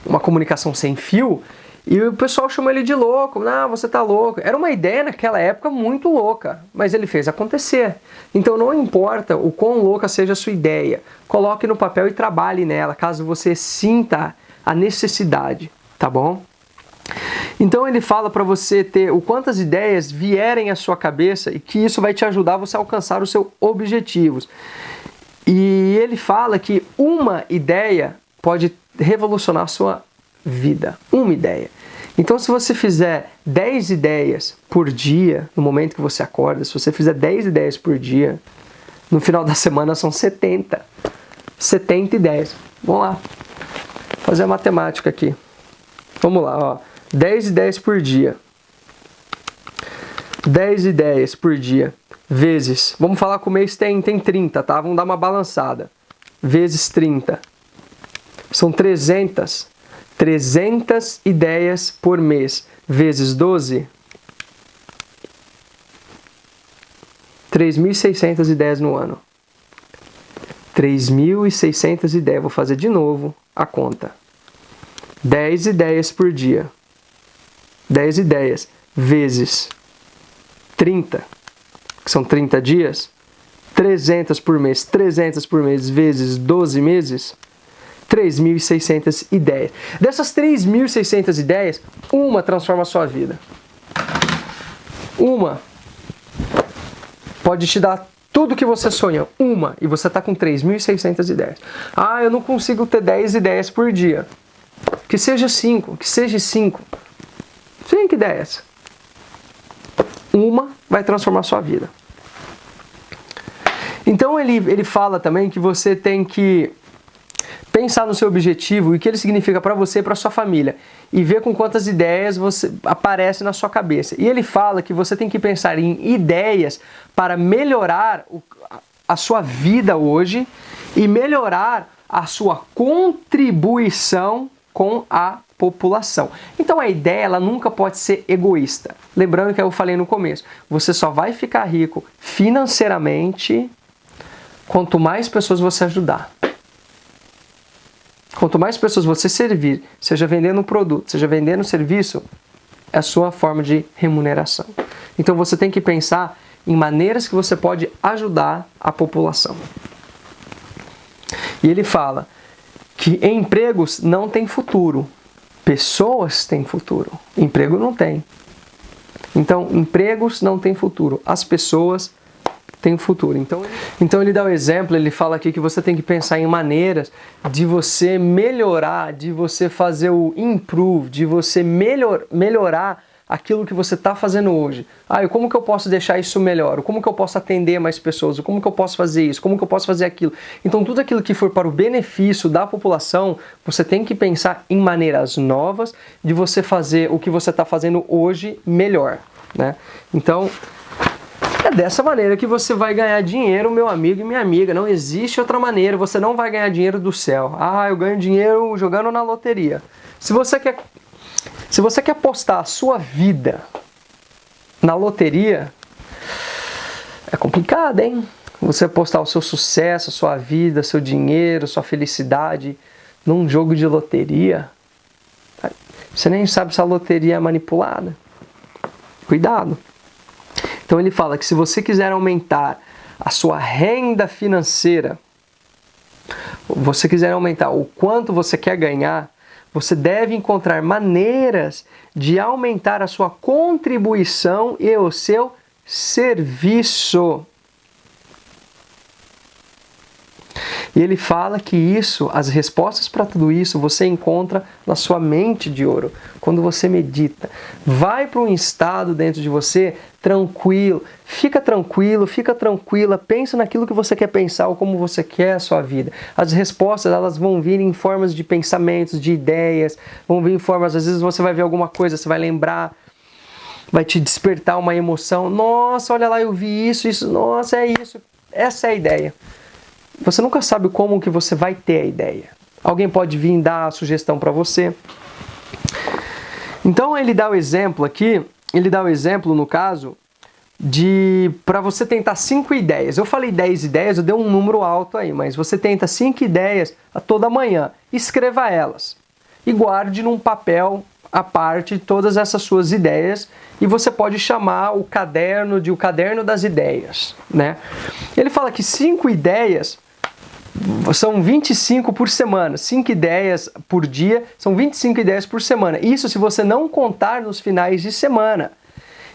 uma comunicação sem fio, e o pessoal chamou ele de louco. Não, você tá louco. Era uma ideia naquela época muito louca, mas ele fez acontecer. Então não importa o quão louca seja a sua ideia, coloque no papel e trabalhe nela, caso você sinta a necessidade, tá bom? Então ele fala para você ter o quantas ideias vierem à sua cabeça e que isso vai te ajudar você a alcançar os seus objetivos. E ele fala que uma ideia pode revolucionar a sua vida. Uma ideia. Então, se você fizer 10 ideias por dia, no momento que você acorda, se você fizer 10 ideias por dia, no final da semana são 70. 70 ideias. Vamos lá. Fazer a matemática aqui. Vamos lá, ó. 10 ideias por dia. 10 ideias por dia. Vezes. Vamos falar que o mês tem 30, tá? Vamos dar uma balançada. Vezes 30. São 300. 300 ideias por mês, vezes 12, 3.600 ideias no ano. 3.600 ideias, vou fazer de novo a conta. 10 ideias por dia. 10 ideias vezes 30, que são 30 dias, 300 por mês. 300 por mês vezes 12 meses, 3.600 ideias. Dessas 3.600 ideias, uma transforma a sua vida. Uma pode te dar tudo que você sonha. Uma. E você está com 3.600 ideias. Ah, eu não consigo ter 10 ideias por dia. Que seja 5. Que seja 5. 5 ideias. Uma vai transformar a sua vida. Então ele fala também que você tem que pensar no seu objetivo e o que ele significa para você e para sua família e ver com quantas ideias você aparece na sua cabeça. E ele fala que você tem que pensar em ideias para melhorar a sua vida hoje e melhorar a sua contribuição com a população. Então a ideia ela nunca pode ser egoísta. Lembrando que eu falei no começo, você só vai ficar rico financeiramente quanto mais pessoas você ajudar. Quanto mais pessoas você servir, seja vendendo um produto, seja vendendo um serviço, é a sua forma de remuneração. Então você tem que pensar em maneiras que você pode ajudar a população. E ele fala que empregos não têm futuro, pessoas têm futuro, emprego não tem. Então, empregos não têm futuro, as pessoas têm futuro. Então ele dá o exemplo, ele fala aqui que você tem que pensar em maneiras de você melhorar, de você fazer o improve, de você melhorar aquilo que você está fazendo hoje. Como que eu posso deixar isso melhor? Como que eu posso atender mais pessoas? Como que eu posso fazer isso? Como que eu posso fazer aquilo? Então tudo aquilo que for para o benefício da população, você tem que pensar em maneiras novas de você fazer o que você está fazendo hoje melhor, né? Então é dessa maneira que você vai ganhar dinheiro, meu amigo e minha amiga. Não existe outra maneira. Você não vai ganhar dinheiro do céu. Eu ganho dinheiro jogando na loteria. Se você quer apostar a sua vida na loteria, é complicado, hein? Você apostar o seu sucesso, a sua vida, seu dinheiro, sua felicidade num jogo de loteria. Você nem sabe se a loteria é manipulada. Cuidado. Então ele fala que se você quiser aumentar a sua renda financeira, você quiser aumentar o quanto você quer ganhar, você deve encontrar maneiras de aumentar a sua contribuição e o seu serviço. E ele fala que as respostas para tudo isso, você encontra na sua mente de ouro. Quando você medita, vai para um estado dentro de você tranquilo, fica tranquila, pensa naquilo que você quer pensar ou como você quer a sua vida. As respostas, elas vão vir em formas de pensamentos, de ideias, vão vir em formas, às vezes você vai ver alguma coisa, você vai lembrar vai te despertar uma emoção. Nossa, olha lá, eu vi isso, nossa, é isso. Essa é a ideia. Você nunca sabe como que você vai ter a ideia. Alguém pode vir dar a sugestão para você. Então ele dá o exemplo aqui, no caso, para você tentar 5 ideias. Eu falei 10 ideias, eu dei um número alto aí, mas você tenta 5 ideias a toda manhã. Escreva elas e guarde num papel à parte todas essas suas ideias, e você pode chamar o caderno de o caderno das ideias, né? Ele fala que 5 ideias são 25 por semana, 5 ideias por dia, são 25 ideias por semana. Isso se você não contar nos finais de semana.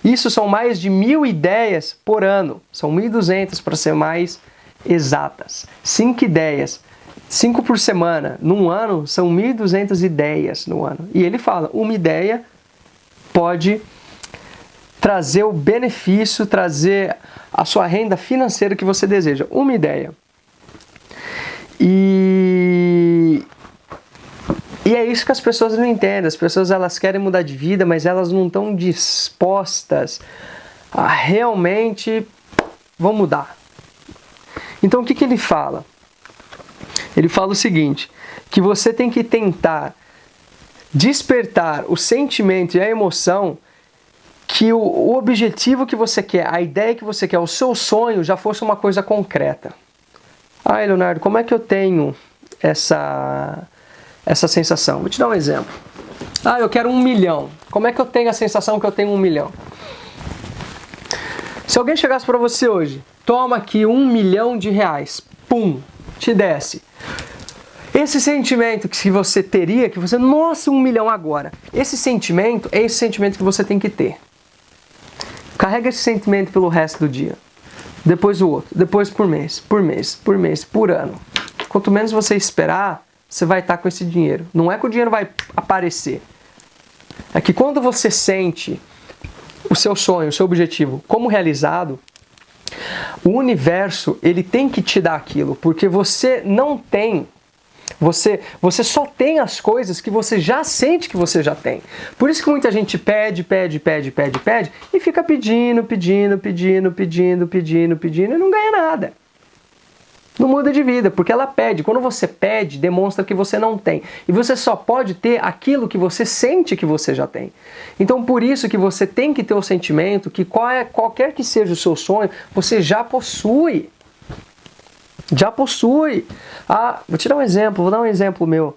Isso são mais de 1.000 ideias por ano, são 1.200 para ser mais exatas. 5 ideias, 5 por semana, num ano são 1.200 ideias no ano. E ele fala, uma ideia pode trazer o benefício, trazer a sua renda financeira que você deseja. Uma ideia. E é isso que as pessoas não entendem. As pessoas elas querem mudar de vida, mas elas não estão dispostas a realmente vão mudar. Então o que ele fala? Ele fala o seguinte, que você tem que tentar despertar o sentimento e a emoção que o objetivo que você quer, a ideia que você quer, o seu sonho já fosse uma coisa concreta. Ah, Leonardo, como é que eu tenho essa sensação? Vou te dar um exemplo. Ah, eu quero 1 milhão. Como é que eu tenho a sensação que eu tenho 1 milhão? Se alguém chegasse para você hoje, toma aqui 1 milhão de reais, pum, te desce. Esse sentimento que você teria, que você, nossa, 1 milhão agora. Esse sentimento é esse sentimento que você tem que ter. Carrega esse sentimento pelo resto do dia. Depois o outro, depois por mês, por ano. Quanto menos você esperar, você vai estar com esse dinheiro. Não é que o dinheiro vai aparecer. É que quando você sente o seu sonho, o seu objetivo como realizado, o universo, ele tem que te dar aquilo, porque você não tem. Você só tem as coisas que você já sente que você já tem. Por isso que muita gente pede e fica pedindo e não ganha nada. Não muda de vida, porque ela pede. Quando você pede, demonstra que você não tem. E você só pode ter aquilo que você sente que você já tem. Então por isso que você tem que ter o sentimento que qualquer que seja o seu sonho, você já possui. Já possui. Ah, vou te dar um exemplo, vou dar um exemplo meu.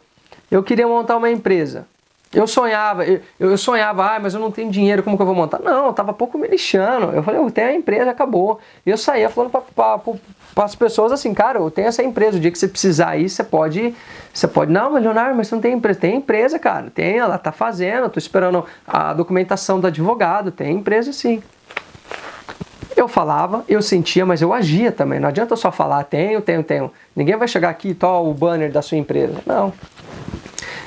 Eu queria montar uma empresa. Eu sonhava, mas eu não tenho dinheiro, como que eu vou montar? Não, eu tava pouco me lixando. Eu falei, eu tenho a empresa, acabou. E eu saía falando para as pessoas assim, cara, eu tenho essa empresa, o dia que você precisar ir, você pode, não, mas Leonardo, mas você não tem empresa. Tem empresa, cara, tem, ela tá fazendo, eu tô esperando a documentação do advogado, tem empresa sim. Eu falava, eu sentia, mas eu agia também. Não adianta eu só falar, tenho. Ninguém vai chegar aqui e o banner da sua empresa. Não.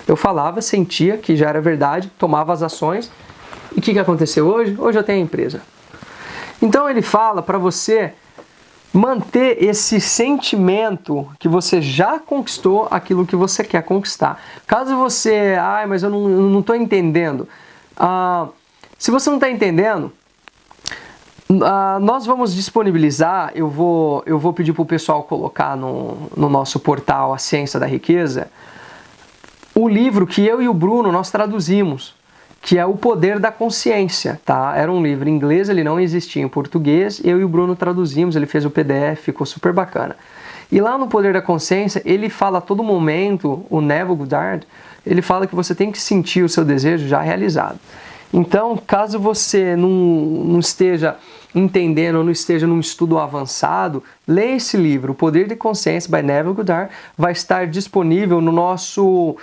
Eu falava, sentia que já era verdade, tomava as ações. E o que aconteceu hoje? Hoje eu tenho a empresa. Então ele fala para você manter esse sentimento que você já conquistou aquilo que você quer conquistar. Caso você, mas eu não estou entendendo. Se você não está entendendo, nós vamos disponibilizar, eu vou pedir para o pessoal colocar no nosso portal A Ciência da Riqueza, o livro que eu e o Bruno nós traduzimos, que é O Poder da Consciência, tá? Era um livro em inglês, ele não existia em português, eu e o Bruno traduzimos, ele fez o PDF, ficou super bacana. E lá no Poder da Consciência, ele fala a todo momento, o Neville Goddard, ele fala que você tem que sentir o seu desejo já realizado. Então, caso você não esteja entendendo ou não esteja num estudo avançado, leia esse livro, O Poder de Consciência, by Neville Goddard, vai estar disponível no nosso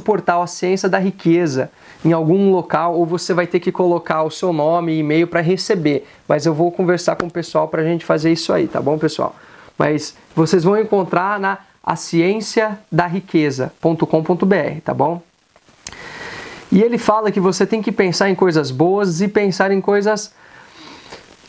portal A Ciência da Riqueza, em algum local, ou você vai ter que colocar o seu nome e e-mail para receber. Mas eu vou conversar com o pessoal para a gente fazer isso aí, tá bom, pessoal? Mas vocês vão encontrar na acienciadariqueza.com.br, tá bom? E ele fala que você tem que pensar em coisas boas e pensar em coisas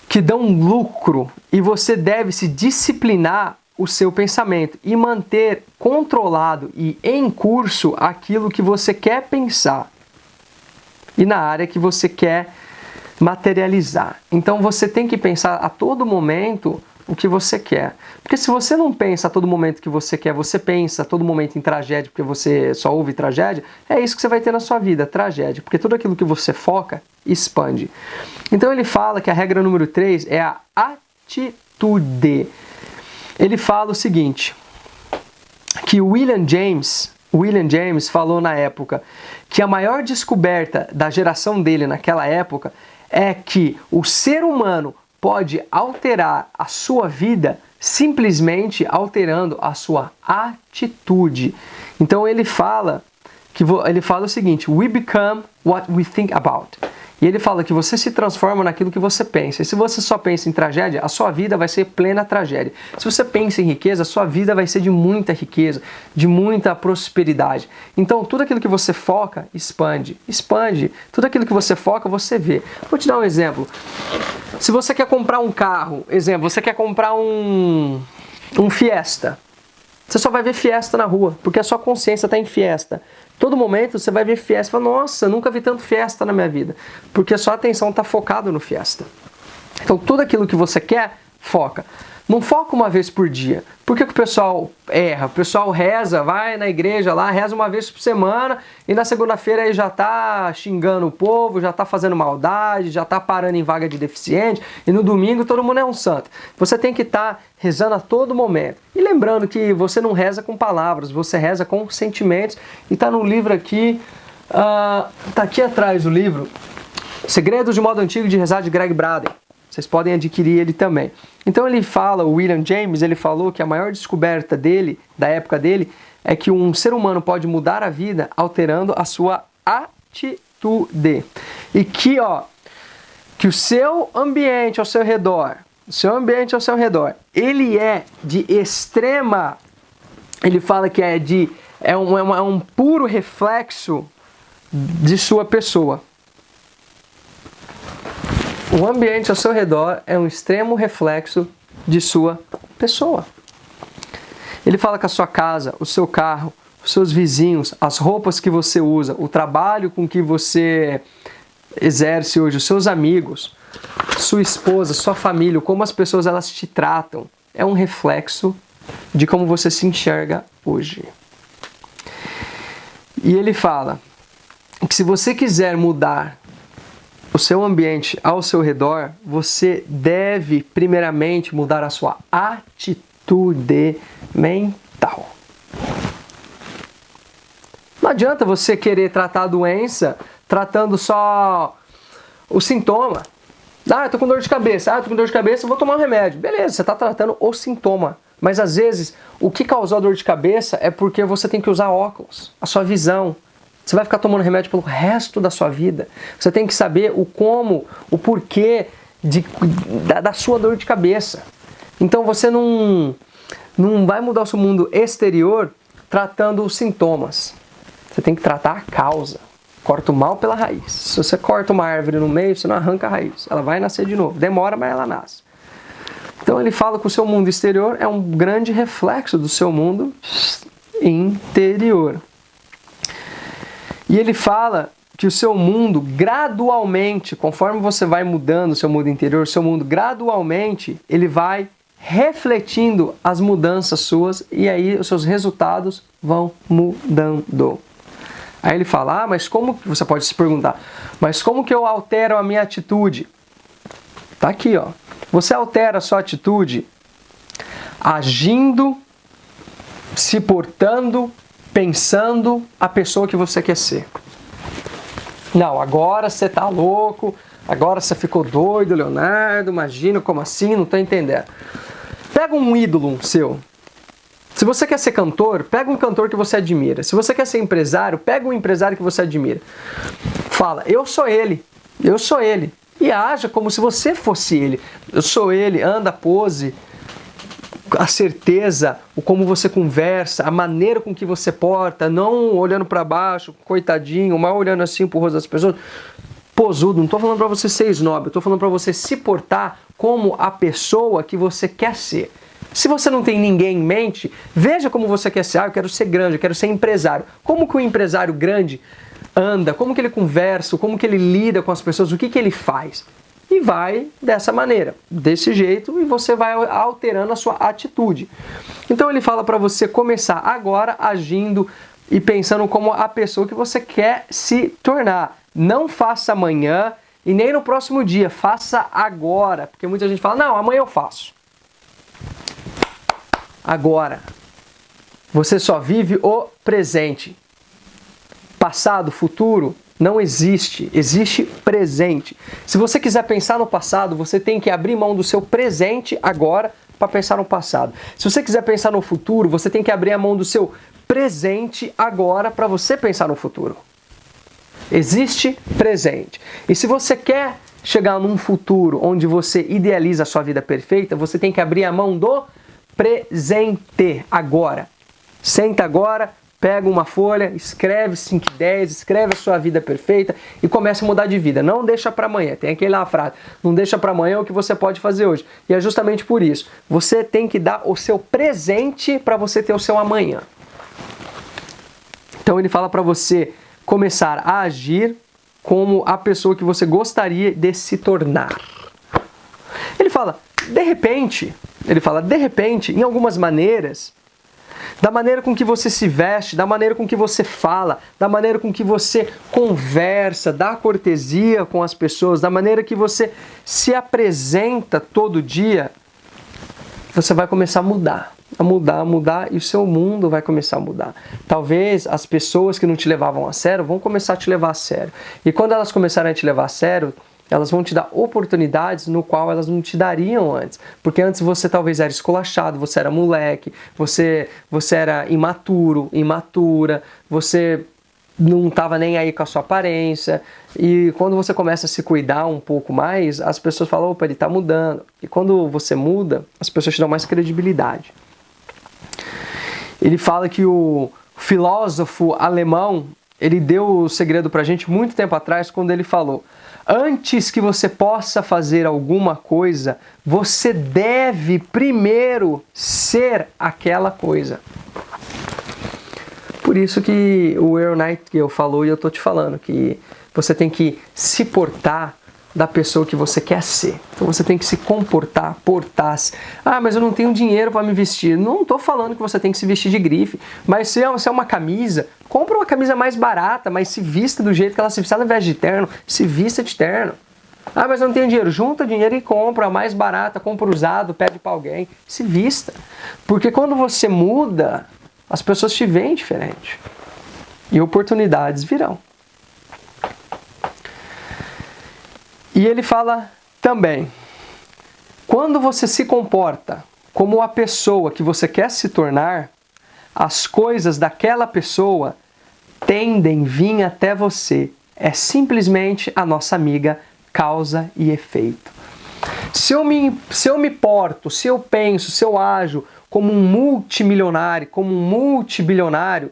que dão lucro. E você deve se disciplinar o seu pensamento e manter controlado e em curso aquilo que você quer pensar. E na área que você quer materializar. Então você tem que pensar a todo momento o que você quer. Porque se você não pensa a todo momento o que você quer, você pensa a todo momento em tragédia, porque você só ouve tragédia, é isso que você vai ter na sua vida, tragédia. Porque tudo aquilo que você foca, expande. Então ele fala que a regra número 3 é a atitude. Ele fala o seguinte, que William James falou na época que a maior descoberta da geração dele naquela época é que o ser humano pode alterar a sua vida simplesmente alterando a sua atitude. Então ele fala o seguinte: we become what we think about. E ele fala que você se transforma naquilo que você pensa. E se você só pensa em tragédia, a sua vida vai ser plena tragédia. Se você pensa em riqueza, a sua vida vai ser de muita riqueza, de muita prosperidade. Então, tudo aquilo que você foca, expande. Expande. Tudo aquilo que você foca, você vê. Vou te dar um exemplo. Se você quer comprar um carro, você quer comprar um Fiesta. Você só vai ver Fiesta na rua, porque a sua consciência está em Fiesta. Todo momento você vai ver Fiesta e fala, nossa, nunca vi tanto Fiesta na minha vida. Porque a sua atenção está focada no Fiesta. Então tudo aquilo que você quer, foca. Não foca uma vez por dia. Por que o pessoal erra? O pessoal reza, vai na igreja lá, reza uma vez por semana e na segunda-feira aí já está xingando o povo, já está fazendo maldade, já está parando em vaga de deficiente e no domingo todo mundo é um santo. Você tem que estar rezando a todo momento. E lembrando que você não reza com palavras, você reza com sentimentos. E está no livro aqui, está aqui atrás o livro, Segredos de Modo Antigo de Rezar, de Greg Braden. Vocês podem adquirir ele também. Então ele fala, o William James, ele falou que a maior descoberta dele, da época dele, é que um ser humano pode mudar a vida alterando a sua atitude. E que o seu ambiente ao seu redor, ele é de extrema, ele fala que é um puro reflexo de sua pessoa. O ambiente ao seu redor é um extremo reflexo de sua pessoa. Ele fala que a sua casa, o seu carro, os seus vizinhos, as roupas que você usa, o trabalho com que você exerce hoje, os seus amigos, sua esposa, sua família, como as pessoas elas te tratam, é um reflexo de como você se enxerga hoje. E ele fala que se você quiser mudar o seu ambiente ao seu redor, você deve primeiramente mudar a sua atitude mental. Não adianta você querer tratar a doença tratando só o sintoma. Eu tô com dor de cabeça. Vou tomar um remédio. Beleza, você está tratando o sintoma. Mas às vezes, o que causou a dor de cabeça é porque você tem que usar óculos, a sua visão. Você vai ficar tomando remédio pelo resto da sua vida. Você tem que saber o como, o porquê da sua dor de cabeça. Então você não vai mudar o seu mundo exterior tratando os sintomas. Você tem que tratar a causa. Corta o mal pela raiz. Se você corta uma árvore no meio, você não arranca a raiz. Ela vai nascer de novo. Demora, mas ela nasce. Então ele fala que o seu mundo exterior é um grande reflexo do seu mundo interior. E ele fala que o seu mundo gradualmente, conforme você vai mudando o seu mundo interior, o seu mundo gradualmente, ele vai refletindo as mudanças suas e aí os seus resultados vão mudando. Aí ele fala, mas como, você pode se perguntar, mas como que eu altero a minha atitude? Tá aqui, Você altera a sua atitude agindo, se portando, pensando a pessoa que você quer ser. Não, agora você tá louco, agora você ficou doido, Leonardo, imagina, como assim? Não tô entendendo. Pega um ídolo seu. Se você quer ser cantor, pega um cantor que você admira. Se você quer ser empresário, pega um empresário que você admira. Fala, eu sou ele. E haja como se você fosse ele. Eu sou ele, anda, pose, a certeza, o como você conversa, a maneira com que você porta, não olhando para baixo, coitadinho, mal olhando assim pro rosto das pessoas, posudo. Não estou falando para você ser snob, eu estou falando para você se portar como a pessoa que você quer ser. Se você não tem ninguém em mente, veja como você quer ser. Eu quero ser grande, eu quero ser empresário. Como que um empresário grande anda, como que ele conversa, como que ele lida com as pessoas, o que que ele faz. E vai dessa maneira, desse jeito, e você vai alterando a sua atitude. Então ele fala para você começar agora agindo e pensando como a pessoa que você quer se tornar. Não faça amanhã e nem no próximo dia, faça agora. Porque muita gente fala, não, amanhã eu faço. Agora. Você só vive o presente. Passado, futuro, não existe. Existe presente. Se você quiser pensar no passado, você tem que abrir mão do seu presente agora para pensar no passado. Se você quiser pensar no futuro, você tem que abrir a mão do seu presente agora para você pensar no futuro. Existe presente. E se você quer chegar num futuro onde você idealiza a sua vida perfeita, você tem que abrir a mão do presente agora. Senta agora, pega uma folha, escreve 5 ideias, escreve a sua vida perfeita e começa a mudar de vida. Não deixa para amanhã. Tem aquela frase, não deixa para amanhã o que você pode fazer hoje. E é justamente por isso. Você tem que dar o seu presente para você ter o seu amanhã. Então ele fala para você começar a agir como a pessoa que você gostaria de se tornar. Ele fala, de repente, em algumas maneiras, da maneira com que você se veste, da maneira com que você fala, da maneira com que você conversa, dá cortesia com as pessoas, da maneira que você se apresenta todo dia, você vai começar a mudar e o seu mundo vai começar a mudar. Talvez as pessoas que não te levavam a sério vão começar a te levar a sério. E quando elas começarem a te levar a sério, elas vão te dar oportunidades no qual elas não te dariam antes. Porque antes você talvez era esculachado, você era moleque, você era imaturo, imatura, você não estava nem aí com a sua aparência. E quando você começa a se cuidar um pouco mais, as pessoas falam, opa, ele está mudando. E quando você muda, as pessoas te dão mais credibilidade. Ele fala que o filósofo alemão, ele deu o segredo pra gente muito tempo atrás, quando ele falou: antes que você possa fazer alguma coisa, você deve primeiro ser aquela coisa. Por isso que o Earl Nightingale falou, e eu tô te falando, que você tem que se portar da pessoa que você quer ser. Então você tem que se comportar, portar-se. Ah, mas eu não tenho dinheiro para me vestir. Não estou falando que você tem que se vestir de grife, mas se é uma camisa, compra uma camisa mais barata, mas se vista do jeito que ela se veste, ao invés de terno, se vista de terno. Ah, mas eu não tenho dinheiro. Junta dinheiro e compra a mais barata, compra usado, pede para alguém. Se vista. Porque quando você muda, as pessoas te veem diferente. E oportunidades virão. E ele fala também, quando você se comporta como a pessoa que você quer se tornar, as coisas daquela pessoa tendem a vir até você. É simplesmente a nossa amiga causa e efeito. Se eu me porto, se eu penso, se eu ajo como um multimilionário, como um multibilionário,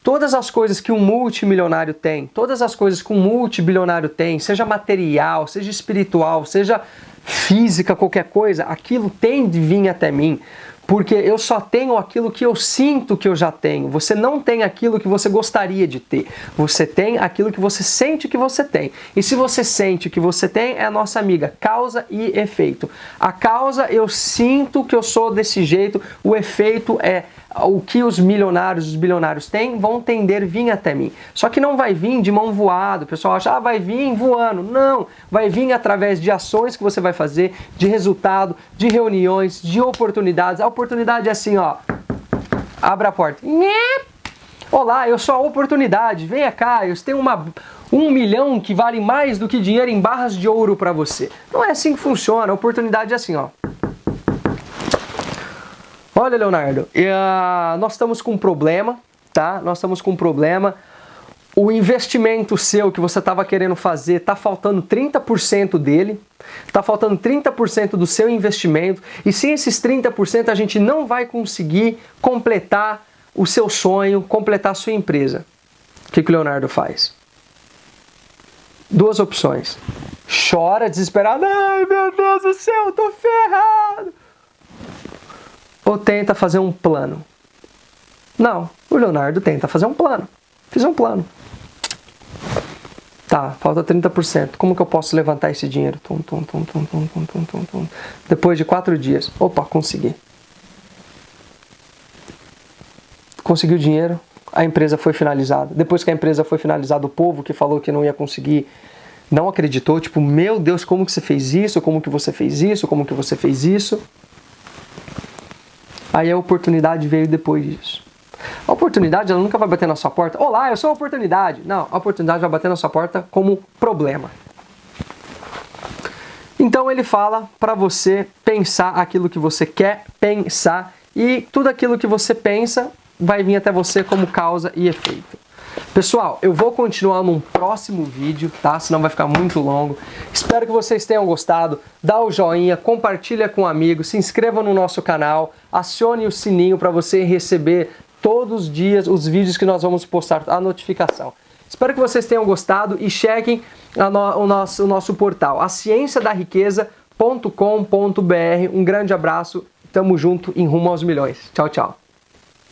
todas as coisas que um multimilionário tem, todas as coisas que um multibilionário tem, seja material, seja espiritual, seja física, qualquer coisa, aquilo tem de vir até mim. Porque eu só tenho aquilo que eu sinto que eu já tenho. Você não tem aquilo que você gostaria de ter. Você tem aquilo que você sente que você tem. E se você sente que você tem, é a nossa amiga causa e efeito. A causa, eu sinto que eu sou desse jeito. O efeito é o que os milionários, os bilionários têm, vão tender a vir até mim. Só que não vai vir de mão voada. O pessoal acha, vai vir voando. Não, vai vir através de ações que você vai fazer, de resultado, de reuniões, de oportunidades. A oportunidade é assim, ó. Abra a porta. Olá, eu sou a oportunidade. Venha cá, eu tenho 1 milhão que vale mais do que dinheiro em barras de ouro para você. Não é assim que funciona. A oportunidade é assim, ó. Olha, Leonardo, nós estamos com um problema, tá? Nós estamos com um problema. O investimento seu que você estava querendo fazer, está faltando 30% dele. Está faltando 30% do seu investimento. E sem esses 30% a gente não vai conseguir completar o seu sonho, completar a sua empresa. O que o Leonardo faz? 2 opções. Chora desesperado. Ai, meu Deus do céu, eu tô ferrado. Ou tenta fazer um plano? Não, o Leonardo tenta fazer um plano. Fiz um plano. Tá, falta 30%. Como que eu posso levantar esse dinheiro? Depois de 4 dias. Opa, consegui. Consegui o dinheiro, a empresa foi finalizada. Depois que a empresa foi finalizada, o povo que falou que não ia conseguir não acreditou, tipo, meu Deus, como que você fez isso? Como que você fez isso? Como que você fez isso? Aí a oportunidade veio depois disso. A oportunidade, ela nunca vai bater na sua porta. Olá, eu sou a oportunidade. Não, a oportunidade vai bater na sua porta como problema. Então ele fala para você pensar aquilo que você quer pensar e tudo aquilo que você pensa vai vir até você como causa e efeito. Pessoal, eu vou continuar num próximo vídeo, tá? Senão vai ficar muito longo. Espero que vocês tenham gostado. Dá o joinha, compartilha com um amigo, se inscreva no nosso canal, acione o sininho para você receber todos os dias os vídeos que nós vamos postar, a notificação. Espero que vocês tenham gostado e chequem o nosso portal, acienciadariqueza.com.br. Um grande abraço, tamo junto em rumo aos milhões. Tchau, tchau.